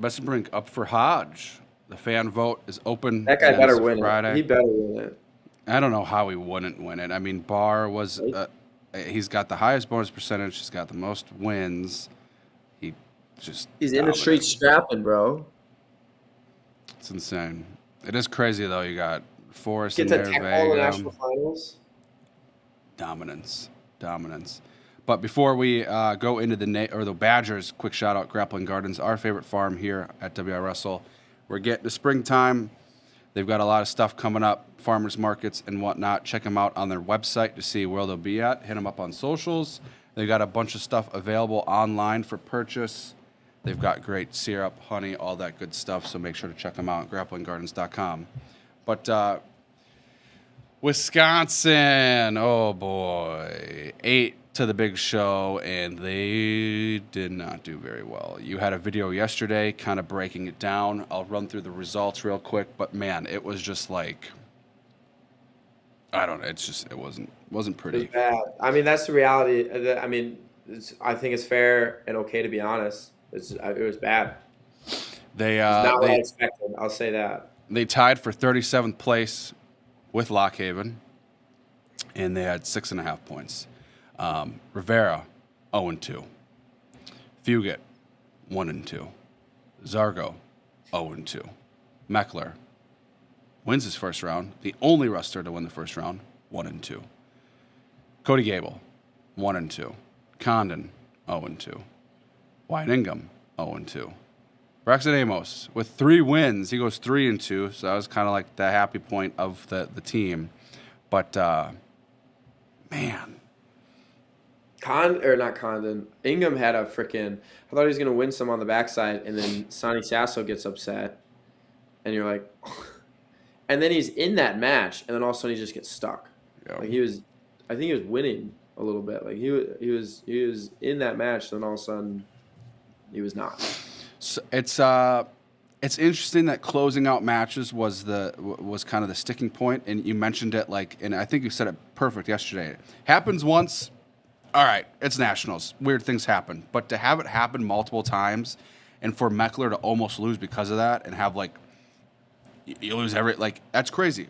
Westerbrink up for Hodge. The fan vote is open. That guy better win it. He better win it. I don't know how he wouldn't win it. I mean, Barr was he's got the highest bonus percentage. He's got the most wins. He's in the street strapping, bro. It's insane. It is crazy though. You got Forrest in there, Vega. All the national finals. Dominance. But before we go into the Badgers, quick shout out Grappling Gardens, our favorite farm here at WIwrestle. We're getting to springtime. They've got a lot of stuff coming up, farmers markets and whatnot. Check them out on their website to see where they'll be at. Hit them up on socials. They've got a bunch of stuff available online for purchase. They've got great syrup, honey, all that good stuff. So make sure to check them out at grapplinggardens.com. But Wisconsin, oh boy, 8 to the big show, and they did not do very well. You had a video yesterday kind of breaking it down. I'll run through the results real quick, but man, it was just like, I don't know. It wasn't pretty. It was bad. I mean, that's the reality. I mean, I think it's fair and okay to be honest. It was bad. It's not what I expected. I'll say that. They tied for 37th place with Lockhaven, and they had 6.5 points. Rivera, 0-2. Fugit, 1-2. Zargo, 0-2. Meckler wins his first round, the only wrestler to win the first round, 1-2. Cody Gable, 1-2. Condon, 0-2. Wyatt Ingham, 0-2. Braxton Amos with 3 wins. He goes 3-2, so that was kind of like the happy point of the team. But, man. Not Condon. Ingham had a freaking – I thought he was going to win some on the backside, and then Sonny Sasso gets upset, and you're like – and then he's in that match, and then all of a sudden he just gets stuck. Yep. Like I think he was winning a little bit. Like he was in that match, then all of a sudden he was not. So it's interesting that closing out matches was kind of the sticking point, and you mentioned it and I think you said it perfect yesterday. Happens once, all right, it's nationals. Weird things happen, but to have it happen multiple times, and for Meckler to almost lose because of that, and have you lose that's crazy.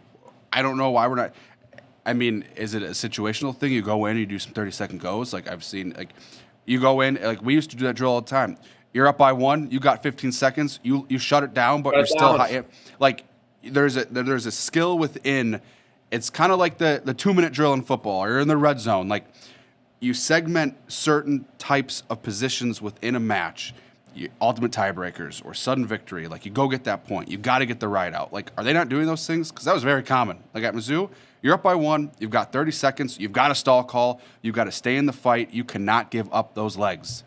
I don't know why we're not. I mean, is it a situational thing? You go in, you do some 30-second goes. I've seen, you go in, we used to do that drill all the time. You're up by 1, you got 15 seconds, you shut it down, but you're still high. There's a skill within. It's kind of like the 2-minute drill in football, or in the red zone. You segment certain types of positions within a match. Ultimate tiebreakers or sudden victory. You go get that point. You got to get the ride out. Are they not doing those things? Because that was very common. At Mizzou, you're up by 1. You've got 30 seconds. You've got a stall call. You've got to stay in the fight. You cannot give up those legs.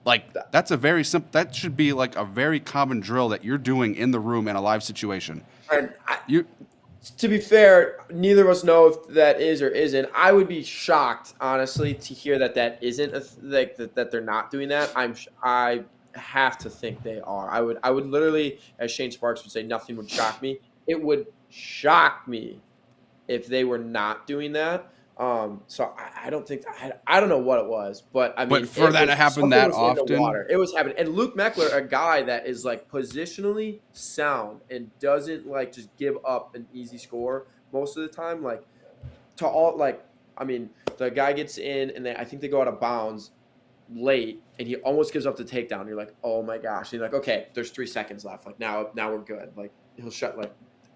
Like, that's a very simple. That should be like a very common drill that you're doing in the room in a live situation. And You, to be fair, neither of us know if that is or isn't. I would be shocked, honestly, to hear that isn't that they're not doing that. I have to think they are. I would literally, as Shane Sparks would say, nothing would shock me. It would shock me if they were not doing that. So I don't think I don't know what it was, but I mean, but for that to happen that often, it was happening. And Luke Meckler, a guy that is like positionally sound and doesn't like just give up an easy score most of the time. Like to all like, I mean, the guy gets in and I think they go out of bounds late, and he almost gives up the takedown. You're like, oh my gosh. And you're like, okay, there's 3 seconds left. Like now we're good. Like he'll shut like.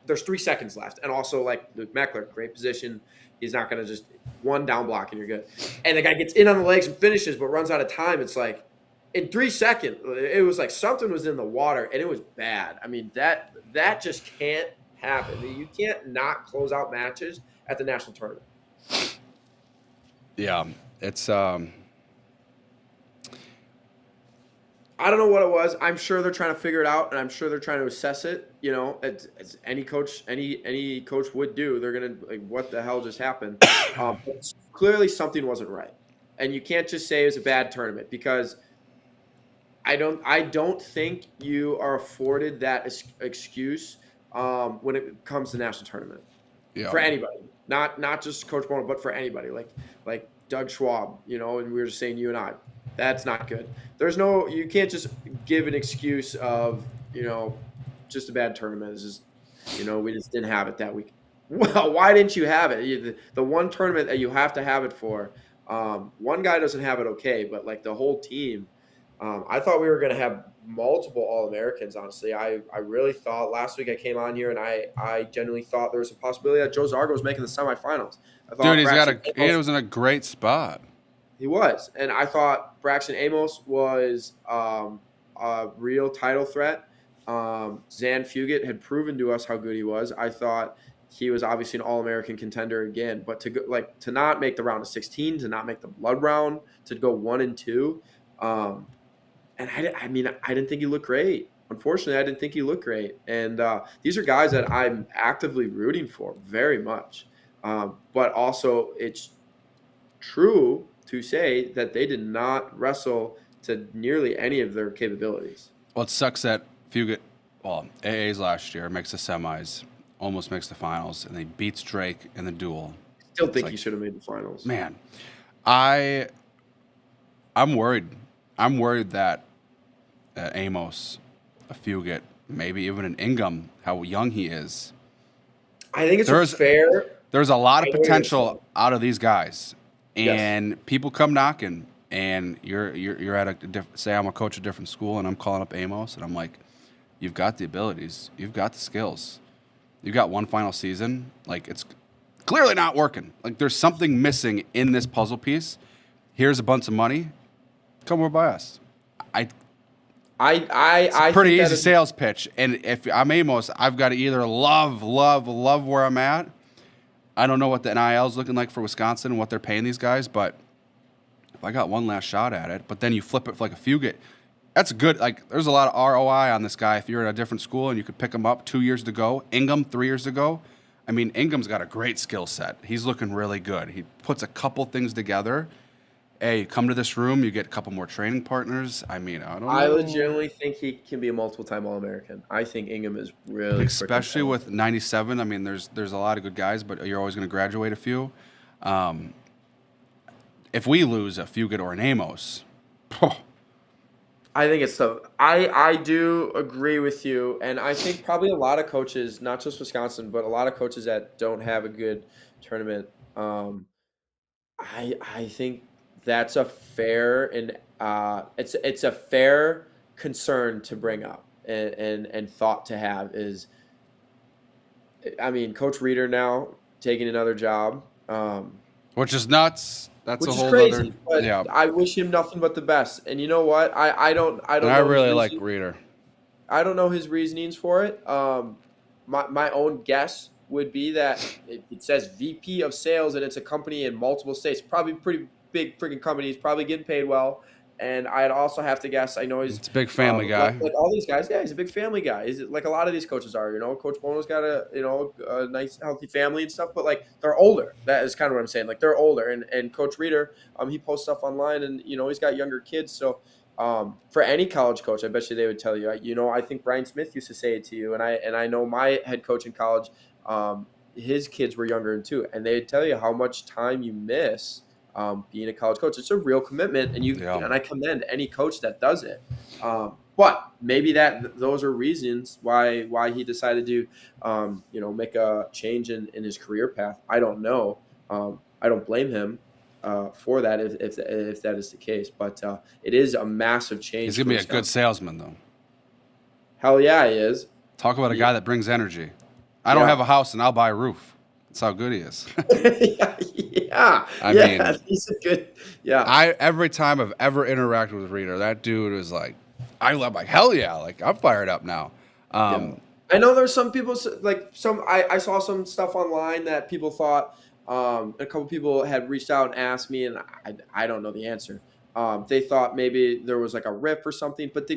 There's 3 seconds left. And also, like, Luke Meckler, great position. He's not going to just one down block and you're good. And the guy gets in on the legs and finishes but runs out of time. It's like, in 3 seconds, it was like something was in the water, and it was bad. I mean, that just can't happen. You can't not close out matches at the national tournament. Yeah, it's I don't know what it was. I'm sure they're trying to figure it out, and I'm sure they're trying to assess it. You know, as any coach would do. They're gonna like, what the hell just happened? But clearly, something wasn't right, and you can't just say it was a bad tournament because I don't think you are afforded that excuse when it comes to national tournament for anybody. Not just Coach Bono, but for anybody. Like Doug Schwab, you know, and we were just saying you and I. That's not good. You can't just give an excuse of, you know, just a bad tournament. It's just, you know, we just didn't have it that week. Well, why didn't you have it? The one tournament that you have to have it for, one guy doesn't have it, okay, but like the whole team, I thought we were going to have multiple All-Americans, honestly. I really thought last week I came on here and I genuinely thought there was a possibility that Joe Zargo was making the semifinals. Dude, he was in a great spot. He was. And I thought Braxton Amos was a real title threat. Zan Fugit had proven to us how good he was. I thought he was obviously an All-American contender again. But to not make the round of 16, to not make the blood round, to go 1-2. And I didn't think he looked great. Unfortunately, I didn't think he looked great. And these are guys that I'm actively rooting for very much. But also, it's true to say that they did not wrestle to nearly any of their capabilities. Well, it sucks that Fugit, AA's last year, makes the semis, almost makes the finals, and he beats Drake in the duel. Still think he should have made the finals. Man, I'm worried. I'm worried that Amos, a Fugit, maybe even an Ingham, how young he is. I think it's fair. There's a lot of potential out of these guys. And people come knocking, and you're at say I'm a coach at a different school, and I'm calling up Amos, and I'm like, you've got the abilities, you've got the skills, you've got one final season. Like, it's clearly not working. Like, there's something missing in this puzzle piece. Here's a bunch of money. Come over by us. It's a pretty easy sales pitch, and if I'm Amos, I've got to either love where I'm at. I don't know what the NIL is looking like for Wisconsin and what they're paying these guys, but if I got one last shot at it, but then you flip it for like a Fugit, that's good. Like, there's a lot of ROI on this guy. If you're at a different school and you could pick him up 2 years to go, Ingham 3 years ago. I mean, Ingham's got a great skill set. He's looking really good. He puts a couple things together. Hey, you come to this room, you get a couple more training partners. I mean, I don't know. I legitimately think he can be a multiple-time All-American. I think Ingham is really especially with 97. I mean, there's a lot of good guys, but you're always going to graduate a few. If we lose a Fugit or an Amos, I think it's so. I do agree with you, and I think probably a lot of coaches, not just Wisconsin, but a lot of coaches that don't have a good tournament. I think that's a fair and it's a fair concern to bring up and thought to have is. I mean, Coach Reeder now taking another job, which is nuts. That's which a whole is crazy. other. But yeah, I wish him nothing but the best. And you know what? I don't. I know really like Reeder. I don't know his reasonings for it. My own guess would be that it says VP of Sales and it's a company in multiple states, probably pretty big freaking company. He's probably getting paid well, And I'd also have to guess. I know he's It's a big family guy. like all these guys. Yeah, he's a big family guy. He's like a lot of these coaches are. Coach Bono's got a nice healthy family and stuff. But like they're older. That is kind of what I'm saying. Like they're older. And Coach Reeder, he posts stuff online, and he's got younger kids. So for any college coach, I bet you they would tell you. I think Brian Smith used to say it to you, and I know my head coach in college. His kids were younger too, and they'd tell you how much time you miss being a college coach. It's a real commitment, and I commend any coach that does it. But maybe those are reasons why he decided to make a change in his career path. I don't know. I don't blame him for that if that is the case. But it is a massive change. He's gonna be a good salesman, though. Hell yeah, he is. Talk about a guy that brings energy. I don't have a house, and I'll buy a roof. That's how good he is. I mean, he's a good. Yeah. Every time I've ever interacted with Reeder, that dude is like, I'm like, hell yeah, like I'm fired up now. I know there's some people I saw some stuff online that people thought a couple people had reached out and asked me, and I don't know the answer. They thought maybe there was like a riff or something, but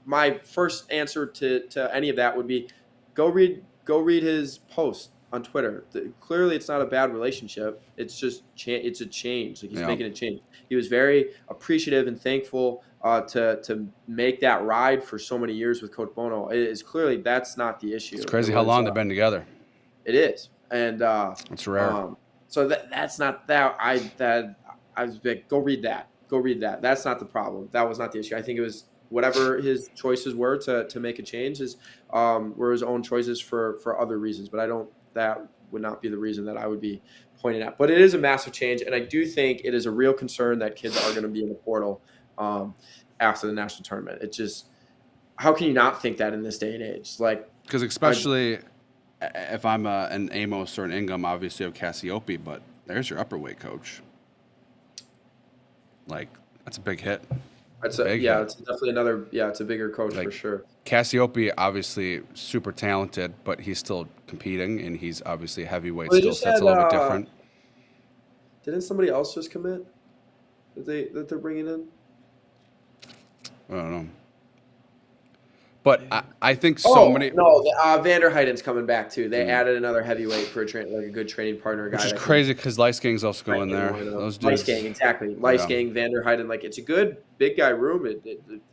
my first answer to any of that would be go read his post on Twitter. Clearly, it's not a bad relationship. It's just it's a change. Like he's making a change. He was very appreciative and thankful to make that ride for so many years with Coach Bono. It is clearly that's not the issue. It's crazy how long they've been together. It is, and it's rare. So that's not that. I was like, go read that. Go read that. That's not the problem. That was not the issue. I think it was whatever his choices were to make a change were his own choices for other reasons. But that would not be the reason that I would be pointing at. But it is a massive change, and I do think it is a real concern that kids are going to be in the portal after the national tournament. It's just, how can you not think that in this day and age? Because especially if I'm an Amos or an Ingham, obviously I have Cassiope, but there's your upper weight coach. Like, that's a big hit. It's definitely another. Yeah, it's a bigger coach for sure. Cassiope, obviously super talented, but he's still competing, and he's obviously a heavyweight Well, skill set's a little bit different. Didn't somebody else just commit that they're bringing in? I don't know. But I think many. No, Vander Heiden's coming back too. They added another heavyweight for a good training partner. Which is crazy because Leisgang's also going there. Those dudes. Leisgang, exactly. Leisgang, Vander Heiden. It's a good big guy room.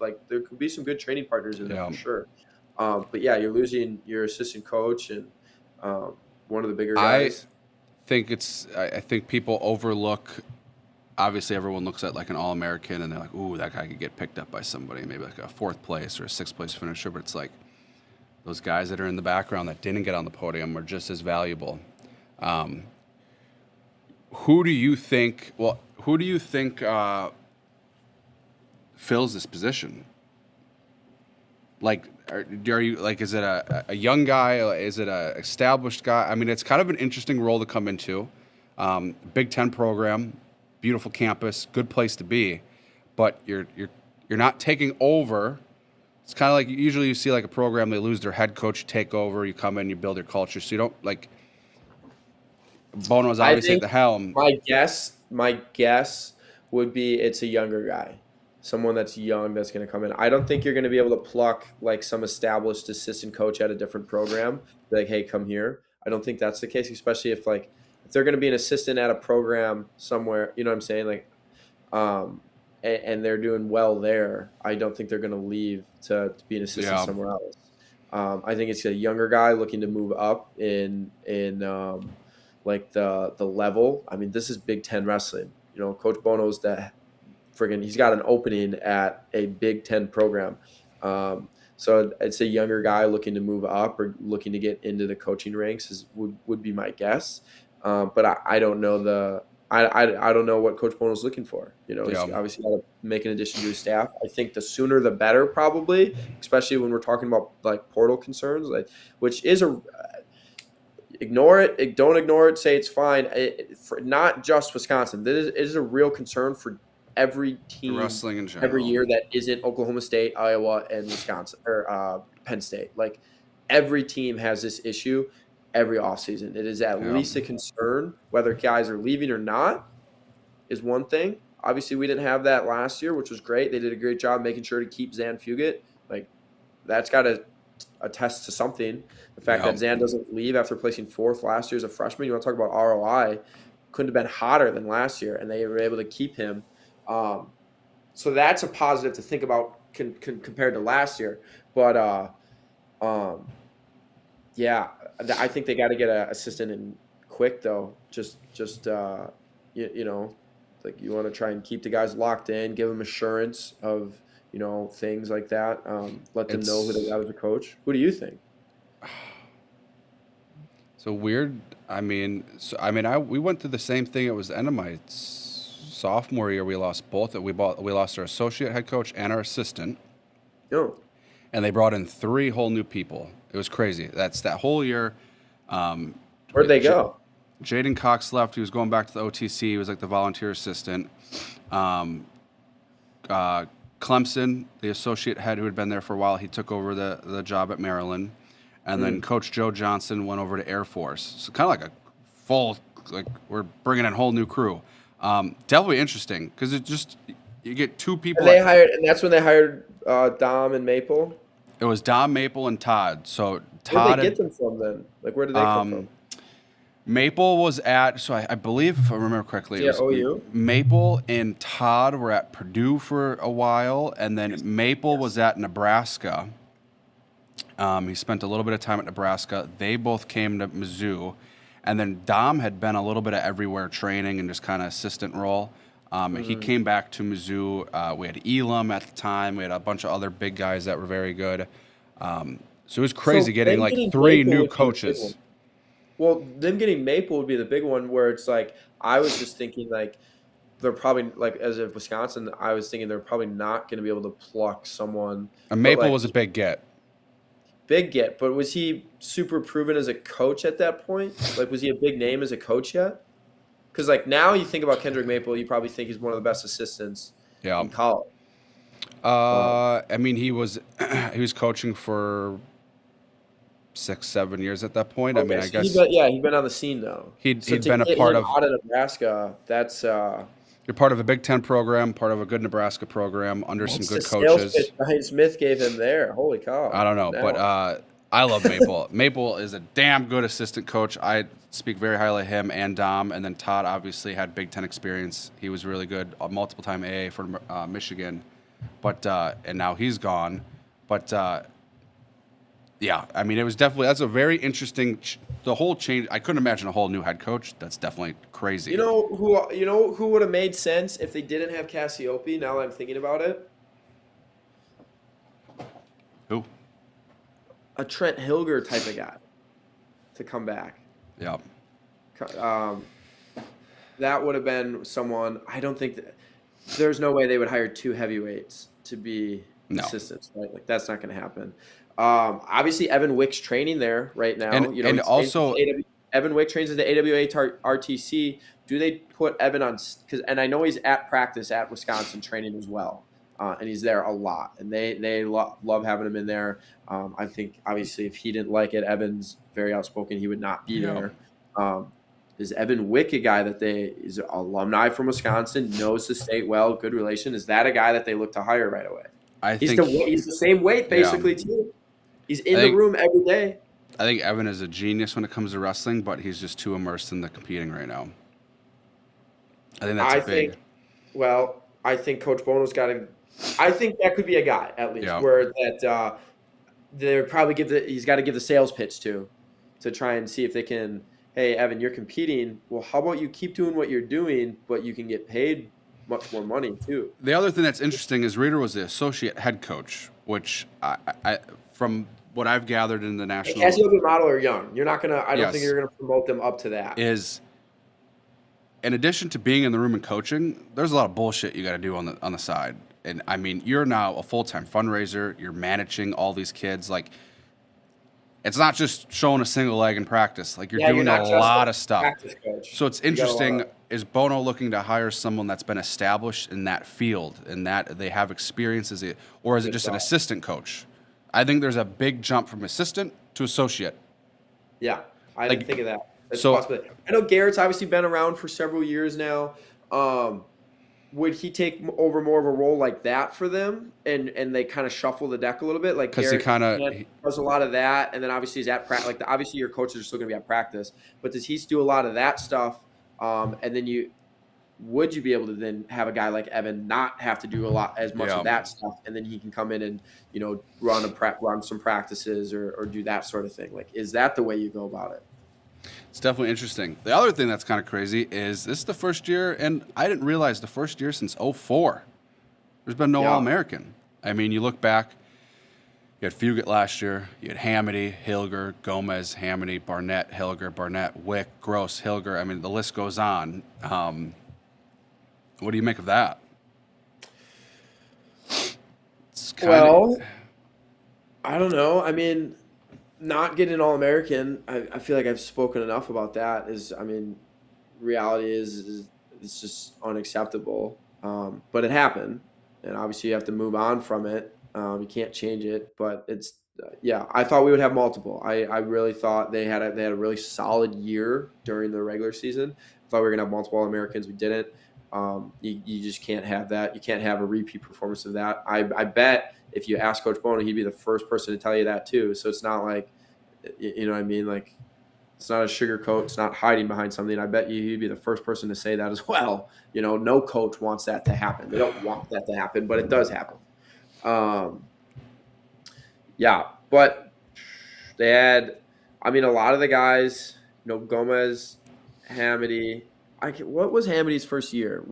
There could be some good training partners in there for sure. But yeah, you're losing your assistant coach and one of the bigger guys. I think people overlook. Obviously, everyone looks at like an All-American and they're like, ooh, that guy could get picked up by somebody, maybe like a 4th place or a 6th place finisher. But it's like those guys that are in the background that didn't get on the podium are just as valuable. Who do you think fills this position? Like, are you like? Is it a young guy? Is it a established guy? I mean, it's kind of an interesting role to come into. Big Ten program. Beautiful campus, good place to be, but you're not taking over. It's kind of like usually you see like a program, they lose their head coach, you take over, you come in, you build your culture. So you don't like Bono's obviously at the helm. My guess would be it's a younger guy, someone that's young that's going to come in. I don't think you're going to be able to pluck like some established assistant coach at a different program, be like, hey, come here. I don't think that's the case, especially if they're going to be an assistant at a program somewhere, you know what I'm saying? And they're doing well there. I don't think they're going to leave to be an assistant somewhere else. I think it's a younger guy looking to move up in the level. I mean, this is Big Ten wrestling. Coach Bono's he's got an opening at a Big Ten program. So it's a younger guy looking to move up or looking to get into the coaching ranks would be my guess. But I don't know I don't know what Coach Bono's looking for. He's obviously got to make an addition to his staff. I think the sooner the better, probably, especially when we're talking about like portal concerns, which is ignore it. Don't ignore it. Say it's fine. For not just Wisconsin. It is a real concern for every team wrestling in general. Every year that isn't Oklahoma State, Iowa, and Wisconsin or Penn State. Like every team has this issue. Every offseason. It is at least a concern. Whether guys are leaving or not is one thing. Obviously, we didn't have that last year, which was great. They did a great job making sure to keep Zan Fugit. Like, that's got to attest to something. The fact that Zan doesn't leave after placing 4th last year as a freshman. You want to talk about ROI? Couldn't have been hotter than last year, and they were able to keep him. So that's a positive to think about compared to last year. But yeah, I think they got to get an assistant in quick though. Just you know, like you want to try and keep the guys locked in, give them assurance of things like that. Let them know who they got as a coach. Who do you think? So weird. We went through the same thing. It was the end of my sophomore year. We lost both. We lost our associate head coach and our assistant. No. And they brought in 3 whole new people. It was crazy. That's that whole year. Where'd they go? Jaden Cox left. He was going back to the OTC. He was like the volunteer assistant. Clemson, the associate head who had been there for a while, he took over the job at Maryland. And then Coach Joe Johnson went over to Air Force. So kind of like a full, like we're bringing in a whole new crew. Definitely interesting because you get 2 people. And that's when they hired Dom and Maple. It was Dom, Maple, and Todd. So Todd. Where did they get them from then? Like where did they come from? Maple was at, so I believe, if I remember correctly, it was OU? Maple and Todd were at Purdue for a while, and then Maple was at Nebraska. He spent a little bit of time at Nebraska. They both came to Mizzou. And then Dom had been a little bit of everywhere training and just kind of assistant role. He came back to Mizzou. We had Elam at the time. We had a bunch of other big guys that were very good. So it was crazy getting like 3 new coaches. Well, them getting Maple would be the big one where it's like, I was just thinking like, they're probably like, as of Wisconsin, I was thinking they're probably not going to be able to pluck someone. And Maple was a big get. Big get, but was he super proven as a coach at that point? Like, was he a big name as a coach yet? Because like now you think about Kendrick Maple, you probably think he's one of the best assistants in college. He was coaching for 6-7 years at that point. Okay, I guess he'd been on the scene though. He'd been a part of out of Nebraska. That's you're part of a Big Ten program, part of a good Nebraska program, under some good coaches. Sales pitch Brian Smith gave him there. Holy cow! I don't know, but I love Maple. Maple is a damn good assistant coach. I speak very highly of him and Dom. And then Todd obviously had Big Ten experience. He was really good, multiple-time AA for Michigan, but and now he's gone. But it was definitely that's a very interesting. The whole change. I couldn't imagine a whole new head coach. That's definitely crazy. You know who would have made sense if they didn't have Cassiope? Now that I'm thinking about it, who? A Trent Hilger type of guy to come back. Yeah. That would have been someone. I don't think there's no way they would hire 2 heavyweights to be assistants, right? Like that's not going to happen. Obviously, Evan Wick's training there right now. And also Evan Wick trains at the AWA RTC. Do they put Evan on? And I know he's at practice at Wisconsin training as well, and he's there a lot. And they love having him in there. I think obviously if he didn't like it, Evan's very outspoken. He would not be there. Is Evan Wick a guy that is an alumni from Wisconsin, knows the state well, good relation? Is that a guy that they look to hire right away? He's the same weight basically too. He's in the room every day. I think Evan is a genius when it comes to wrestling, but he's just too immersed in the competing right now. I think that's big. Well, I think Coach Bono's got to. I think that could be a guy at least where that they probably he's got to give the sales pitch to try and see if they can. Hey, Evan, you're competing. Well, how about you keep doing what you're doing, but you can get paid much more money too. The other thing that's interesting is Reeder was the associate head coach, which I from what I've gathered in the national. Cassiope model are young. You're not gonna. I don't think you're gonna promote them up to that. Is in addition to being in the room and coaching, there's a lot of bullshit you got to do on the side. And I mean, you're now a full-time fundraiser. You're managing all these kids. Like, it's not just showing a single leg in practice. Like, you're doing a lot of stuff. So it's interesting. Is Bono looking to hire someone that's been established in that field and that they have experience or is it just an assistant coach? I think there's a big jump from assistant to associate. Yeah, I didn't think of that. That's a possibility. I know Garrett's obviously been around for several years now. would he take over more of a role like that for them, and they kind of shuffle the deck a little bit? Like Because he Garrett kind of does a lot of that, and then obviously he's at practice. Like obviously your coaches are still going to be at practice, but does he do a lot of that stuff? And then would you be able to then have a guy like Evan not have to do a lot as much of that stuff, and then he can come in and run some practices or do that sort of thing? Like, is that the way you go about it? It's definitely interesting. The other thing that's kind of crazy is this is the first year, and I didn't realize the first year since '04. There's been no All-American. I mean, you look back, you had Fugit last year, you had Hamity, Hilger, Gomez, Hamity, Barnett, Hilger, Barnett, Wick, Gross, Hilger. I mean, the list goes on. What do you make of that? Well, I don't know. I mean, not getting an All-American, I feel like I've spoken enough about that. Reality is it's just unacceptable. But it happened, and obviously you have to move on from it. You can't change it, but I thought we would have multiple. I really thought they had a really solid year during the regular season. I thought we were gonna have multiple All-Americans. We didn't. You just can't have that. You can't have a repeat performance of that. I bet if you ask Coach Bono, he'd be the first person to tell you that too. So it's not like, you know what I mean? Like, it's not a sugarcoat. It's not hiding behind something. I bet he'd be the first person to say that as well. No coach wants that to happen. They don't want that to happen, but it does happen. But they had, a lot of the guys, Gomez, Hamity. What was Hamity's first year?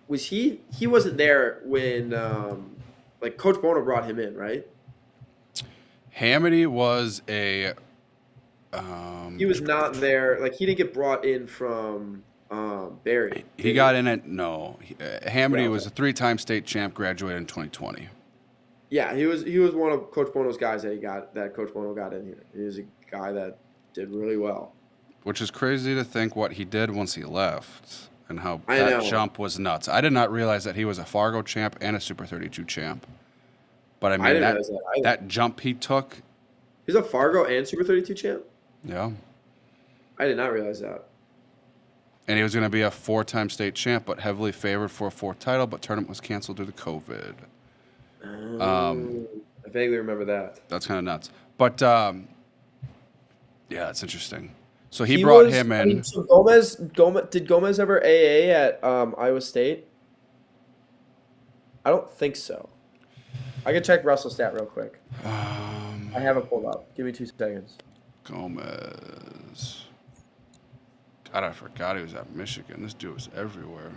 Was he wasn't there when Coach Bono brought him in, right? Hamity was he was not there. Like, he didn't get brought in from Barry. He got in at Hamity was a 3-time state champ, graduated in 2020. Yeah, he was one of Coach Bono's guys that Coach Bono got in here. He was a guy that did really well. Which is crazy to think what he did once he left and how that jump was nuts. I did not realize that he was a Fargo champ and a Super 32 champ. But I mean, that jump he took. He's a Fargo and Super 32 champ? Yeah. I did not realize that. And he was going to be a 4-time state champ, but heavily favored for a 4th title, but tournament was canceled due to COVID. I vaguely remember that. That's kind of nuts. But, that's interesting. So he brought him in. So Gomez, did Gomez ever AA at Iowa State? I don't think so. I can check WrestleStat real quick. I have it pulled up. Give me 2 seconds. Gomez. God, I forgot he was at Michigan. This dude was everywhere.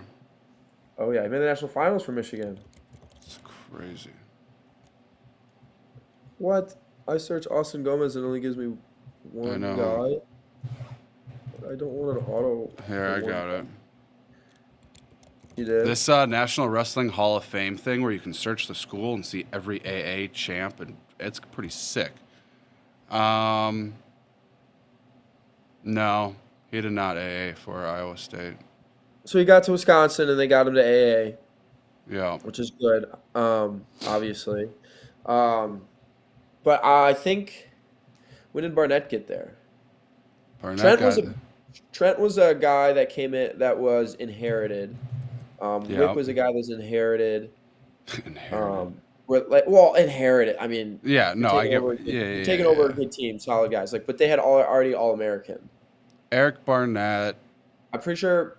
Oh, yeah. He made the national finals for Michigan. It's crazy. What? I search Austin Gomez and it only gives me one guy. I don't want an auto. Here, I got it. You did? This National Wrestling Hall of Fame thing where you can search the school and see every AA champ, and it's pretty sick. No, he did not AA for Iowa State. So he got to Wisconsin and they got him to AA. Yeah. Which is good, obviously. But I think, when did Barnett get there? Trent was a guy that came in that was inherited. Wick was a guy that was inherited. Inherited. I mean, I get. Taking over a good team, solid guys. But they had already All-American. Eric Barnett. I'm pretty sure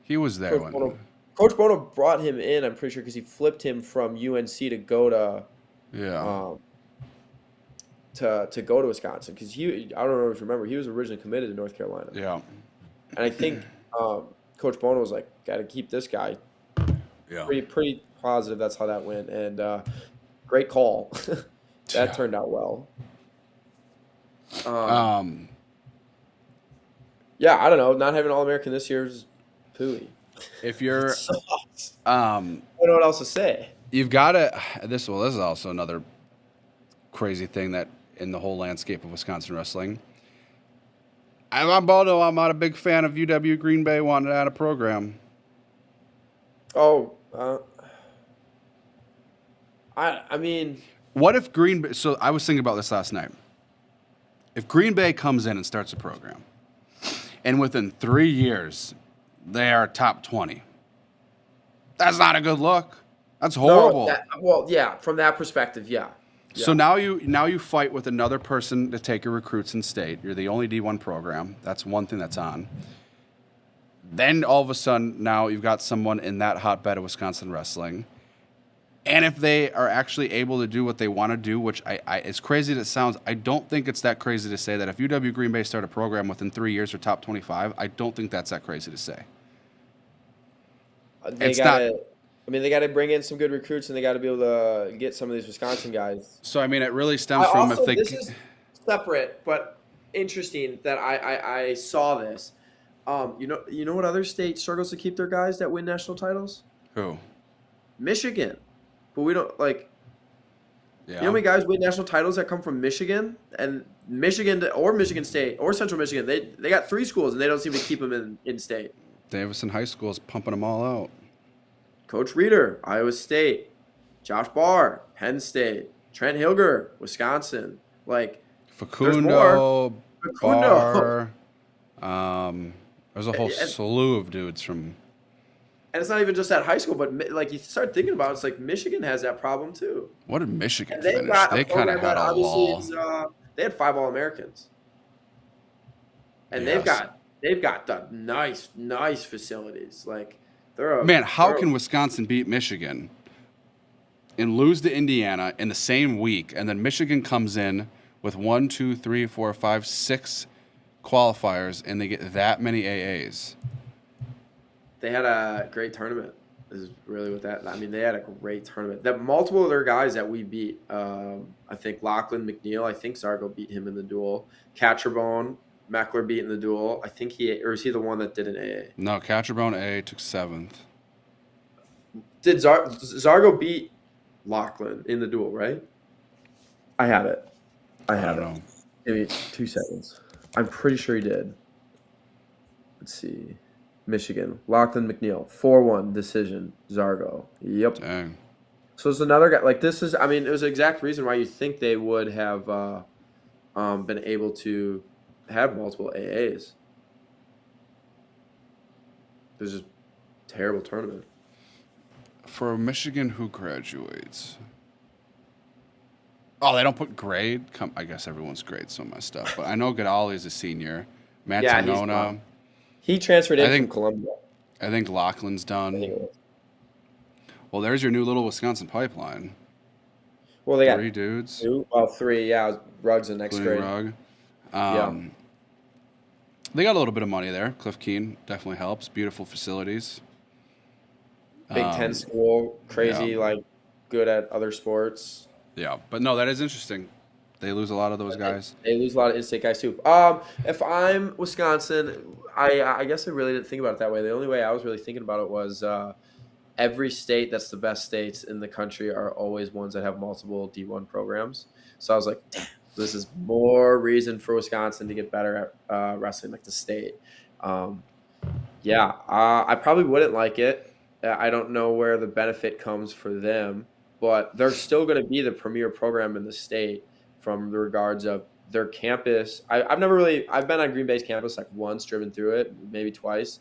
he was there. Coach Bono brought him in. I'm pretty sure because he flipped him from UNC to go to. To go to Wisconsin because I don't know if you remember, he was originally committed to North Carolina. Yeah. And I think Coach Bono was like, got to keep this guy. Yeah. Pretty positive that's how that went. And great call. That turned out well. I don't know. Not having All-American this year is pooey. If you're I don't know what else to say. You've got to this is also another crazy thing that in the whole landscape of Wisconsin wrestling. I'm not a big fan of UW Green Bay wanting to add a program. I mean, what if Green Bay? So I was thinking about this last night. If Green Bay comes in and starts a program, and within 3 years, they are top 20. That's not a good look. That's No, horrible. yeah, from that perspective, yeah. So now you fight with another person to take your recruits in state. You're the only D1 program. That's one thing that's on. Then all of a sudden, now you've got someone in that hotbed of Wisconsin wrestling. And if they are actually able to do what they want to do, which as crazy as it sounds, I don't think it's that crazy to say that if UW Green Bay start a program within 3 years or top 25, I don't think that's that crazy to say. They got to bring in some good recruits, and they got to be able to get some of these Wisconsin guys. So, I mean, it really stems from if they... This is separate, but interesting that I saw this. You know what other state struggles to keep their guys that win national titles? Who? Michigan. But we don't, like... Yeah. You know how many guys win national titles that come from Michigan? And Michigan or Michigan State or Central Michigan, they got 3 schools, and they don't seem to keep them in state. Davison High School is pumping them all out. Coach Reeder, Iowa State. Josh Barr, Penn State. Trent Hilger, Wisconsin. Like, Facundo. Barr. There's a whole slew of dudes from... And it's not even just at high school, but like you start thinking about it, it's like Michigan has that problem too. What did Michigan They finish? They kind of had a lull. They had 5 All-Americans. And Yes. they've got the nice facilities. Like how can Wisconsin beat Michigan and lose to Indiana in the same week, and then Michigan comes in with 1, 2, 3, 4, 5, 6 qualifiers, and they get that many AAs? They had a great tournament. Is really what that. I mean, they had a great tournament. That multiple of their guys that we beat. I think Lachlan McNeil. I think Zargo beat him in the duel. Catcherbone, Meckler beat in the duel. I think is he the one that did an AA? No, Catcherbone AA took 7th. Did Zargo beat Lachlan in the duel? Right. I have it. I don't know. Give me 2 seconds. I'm pretty sure he did. Let's see. Michigan, Lachlan McNeil, 4-1 decision, Zargo. Yep. Dang. So it's another guy. Like this is, I mean, it was the exact reason why you think they would have been able to have multiple AAs. There's just terrible tournament. For Michigan, who graduates? Oh, they don't put grade? I guess everyone's grade's so messed up. But I know Gadali is a senior. Matt Tanona. He transferred in from Columbia. I think Lachlan's done. Well, there's your new little Wisconsin pipeline. Well, they 3 dudes. 2, well, 3, yeah. Ruggs in next grade. Rugg. They got a little bit of money there. Cliff Keen definitely helps. Beautiful facilities. Big 10 school, crazy, like good at other sports. Yeah, but no, that is interesting. They lose a lot of those guys. They lose a lot of in-state guys too. If I'm Wisconsin, I guess I really didn't think about it that way. The only way I was really thinking about it was every state that's the best states in the country are always ones that have multiple D1 programs. So I was like, damn, this is more reason for Wisconsin to get better at wrestling, like the state. I probably wouldn't like it. I don't know where the benefit comes for them, but they're still going to be the premier program in the state. From the regards of their campus. I've been on Green Bay's campus like once, driven through it, maybe twice.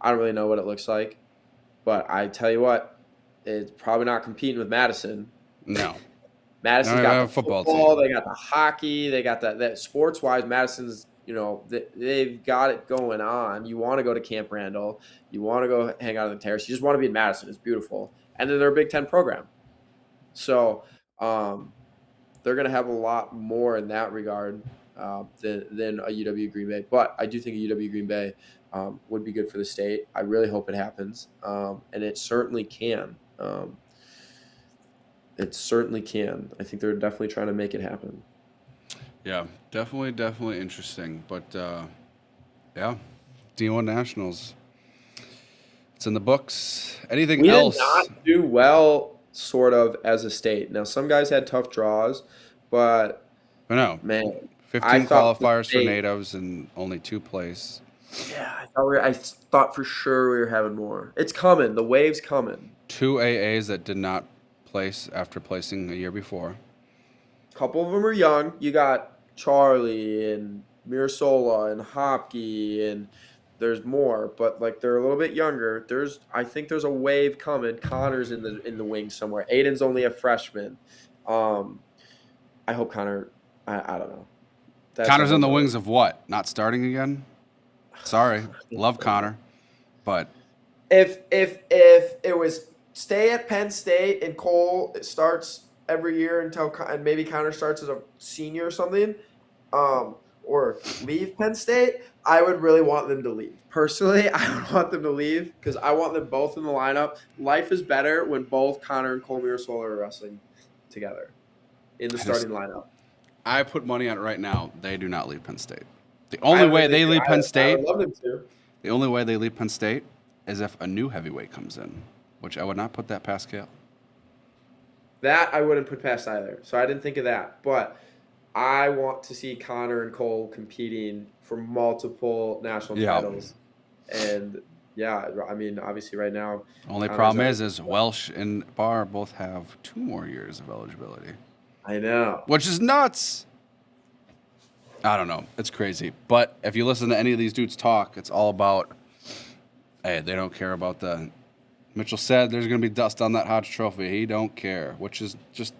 I don't really know what it looks like. But I tell you what, it's probably not competing with Madison. No. Madison's got the football team. They got the hockey, they got that sports-wise, Madison's, they've got it going on. You want to go to Camp Randall. You want to go hang out on the terrace. You just want to be in Madison. It's beautiful. And then they're a Big Ten program. So, they're going to have a lot more in that regard than a UW Green Bay. But I do think a UW Green Bay would be good for the state. I really hope it happens. And it certainly can. It certainly can. I think they're definitely trying to make it happen. Yeah, definitely interesting. But, D1 Nationals. It's in the books. Anything else? We did not do well sort of as a state. Now, some guys had tough draws, but man, 15 qualifiers for natives and only 2 place. Yeah, I thought for sure we were having more. It's coming. The wave's coming. 2 AAs that did not place after placing a year before. A couple of them are young. You got Charlie and Mirasola and Hopke and There's more, but like they're a little bit younger. I think there's a wave coming. Connor's in the wings somewhere. Aiden's only a freshman. I hope Connor. I don't know. Connor's in the wings of what? Not starting again? Sorry, love Connor, but if it was stay at Penn State and Cole starts every year and maybe Connor starts as a senior or something, or leave Penn State, I would really want them to leave. Personally, I would want them to leave because I want them both in the lineup. Life is better when both Connor and Cole WIwrestle are wrestling together in the starting lineup. I put money on it right now. They do not leave Penn State. The only way they leave Penn State, I would love them to. The only way they leave Penn State is if a new heavyweight comes in, which I would not put that past Kale. That I wouldn't put past either. So I didn't think of that. But I want to see Connor and Cole competing for multiple national titles. And yeah, I mean, obviously right now. Only problem is Welsh and Barr both have 2 more years of eligibility. I know. Which is nuts. I don't know. It's crazy. But if you listen to any of these dudes talk, it's all about, hey, they don't care about the. Mitchell said there's going to be dust on that Hodge trophy. He don't care, which is just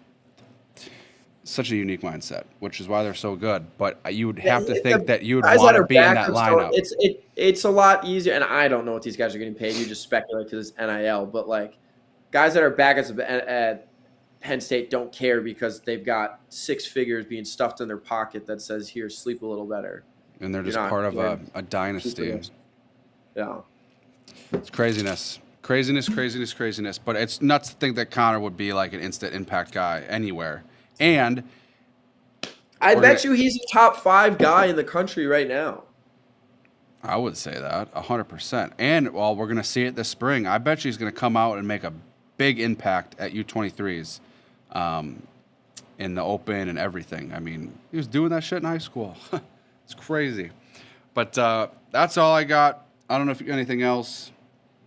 such a unique mindset, which is why they're so good. But you would have to think that you would want to be in that lineup. It's a lot easier, and I don't know what these guys are getting paid. You just speculate because it's NIL. But, like, guys that are back at Penn State don't care because they've got 6 figures being stuffed in their pocket that says, here, sleep a little better. And they're just part of a dynasty. Yeah. It's craziness. Craziness. But it's nuts to think that Connor would be like an instant impact guy anywhere. And I bet you he's a top 5 guy in the country right now. I would say that 100%. And well, we're going to see it this spring. I bet you he's going to come out and make a big impact at U23s. In the open and everything. I mean, he was doing that shit in high school. It's crazy. But that's all I got. I don't know if you got anything else.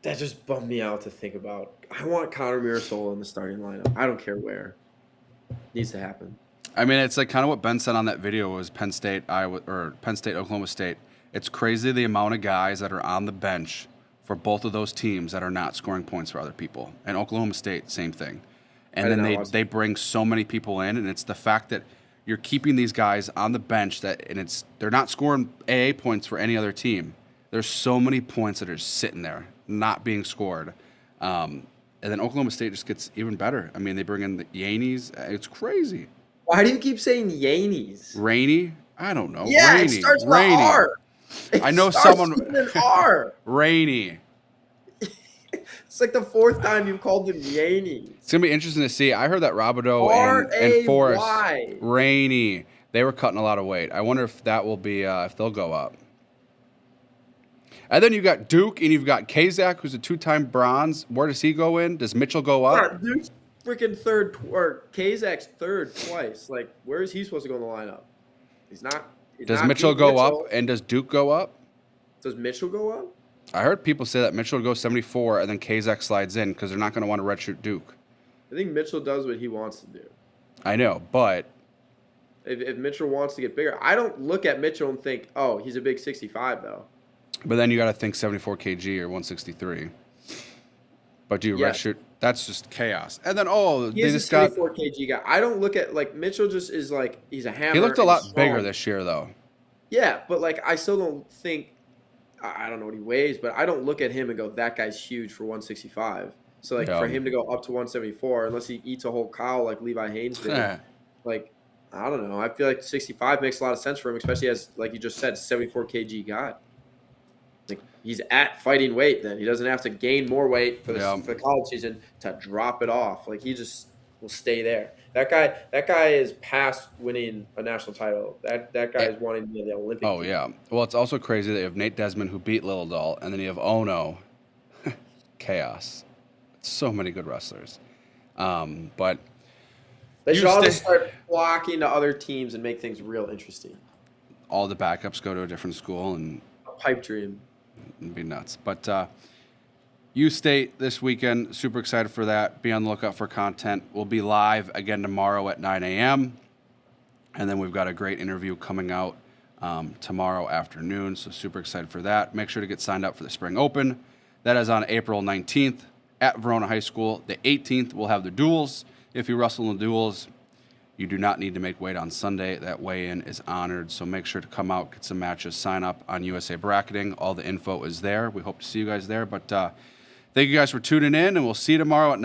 That just bummed me out to think about. I want Connor WIwrestle in the starting lineup. I don't care where. Needs to happen. I mean, it's like kind of what Ben said on that video was Penn State, Oklahoma State. It's crazy the amount of guys that are on the bench for both of those teams that are not scoring points for other people. And Oklahoma State, same thing. And then they bring so many people in, and it's the fact that you're keeping these guys on the bench they're not scoring AA points for any other team. There's so many points that are sitting there, not being scored. And then Oklahoma State just gets even better. I mean, they bring in the Yannies. It's crazy. Why do you keep saying Yannies? Rainy? I don't know. Yeah, Rainy. It starts with an R. I know someone. With an R. Rainy. It's like the 4th time you've called them Yannies. It's going to be interesting to see. I heard that Rabideau and Forrest, Rainy, they were cutting a lot of weight. I wonder if that will be, if they'll go up. And then you've got Duke and you've got Kazak, who's a 2-time bronze. Where does he go in? Does Mitchell go up? Yeah, Duke's freaking third, or Kazak's third twice. Like, where is he supposed to go in the lineup? He's not. Does Mitchell go up and does Duke go up? Does Mitchell go up? I heard people say that Mitchell would go 74 and then Kazak slides in because they're not going to want to redshirt Duke. I think Mitchell does what he wants to do. I know, but if Mitchell wants to get bigger, I don't look at Mitchell and think, oh, he's a big 65 though. But then you got to think 74 kg or 163. But do you redshirt? That's just chaos. And then they just got 74 kg guy. I don't look at like Mitchell just is like he's a hammer. He looked a lot bigger this year though. Yeah, but like I still don't think. I don't know what he weighs, but I don't look at him and go, that guy's huge for 165. So, like, for him to go up to 174, unless he eats a whole cow like Levi Haynes did, like, I don't know. I feel like 65 makes a lot of sense for him, especially as, like you just said, 74 kg guy. Like, he's at fighting weight then. He doesn't have to gain more weight for the college season to drop it off. Like, he just will stay there. That guy is past winning a national title. That guy is wanting to be in the Olympic team. Yeah. Well, it's also crazy that you have Nate Desmond who beat Lilledal, and then you have Ono. Chaos. So many good wrestlers. But they should all just start flocking to other teams and make things real interesting. All the backups go to a different school and a pipe dream. It'd be nuts. But U State this weekend, super excited for that. Be on the lookout for content. We'll be live again tomorrow at 9 a.m. And then we've got a great interview coming out tomorrow afternoon. So super excited for that. Make sure to get signed up for the Spring Open. That is on April 19th at Verona High School. The 18th, we'll have the duels. If you wrestle in the duels, you do not need to make weight on Sunday. That weigh-in is honored. So make sure to come out, get some matches, sign up on USA Bracketing. All the info is there. We hope to see you guys there. But thank you guys for tuning in, and we'll see you tomorrow at 9.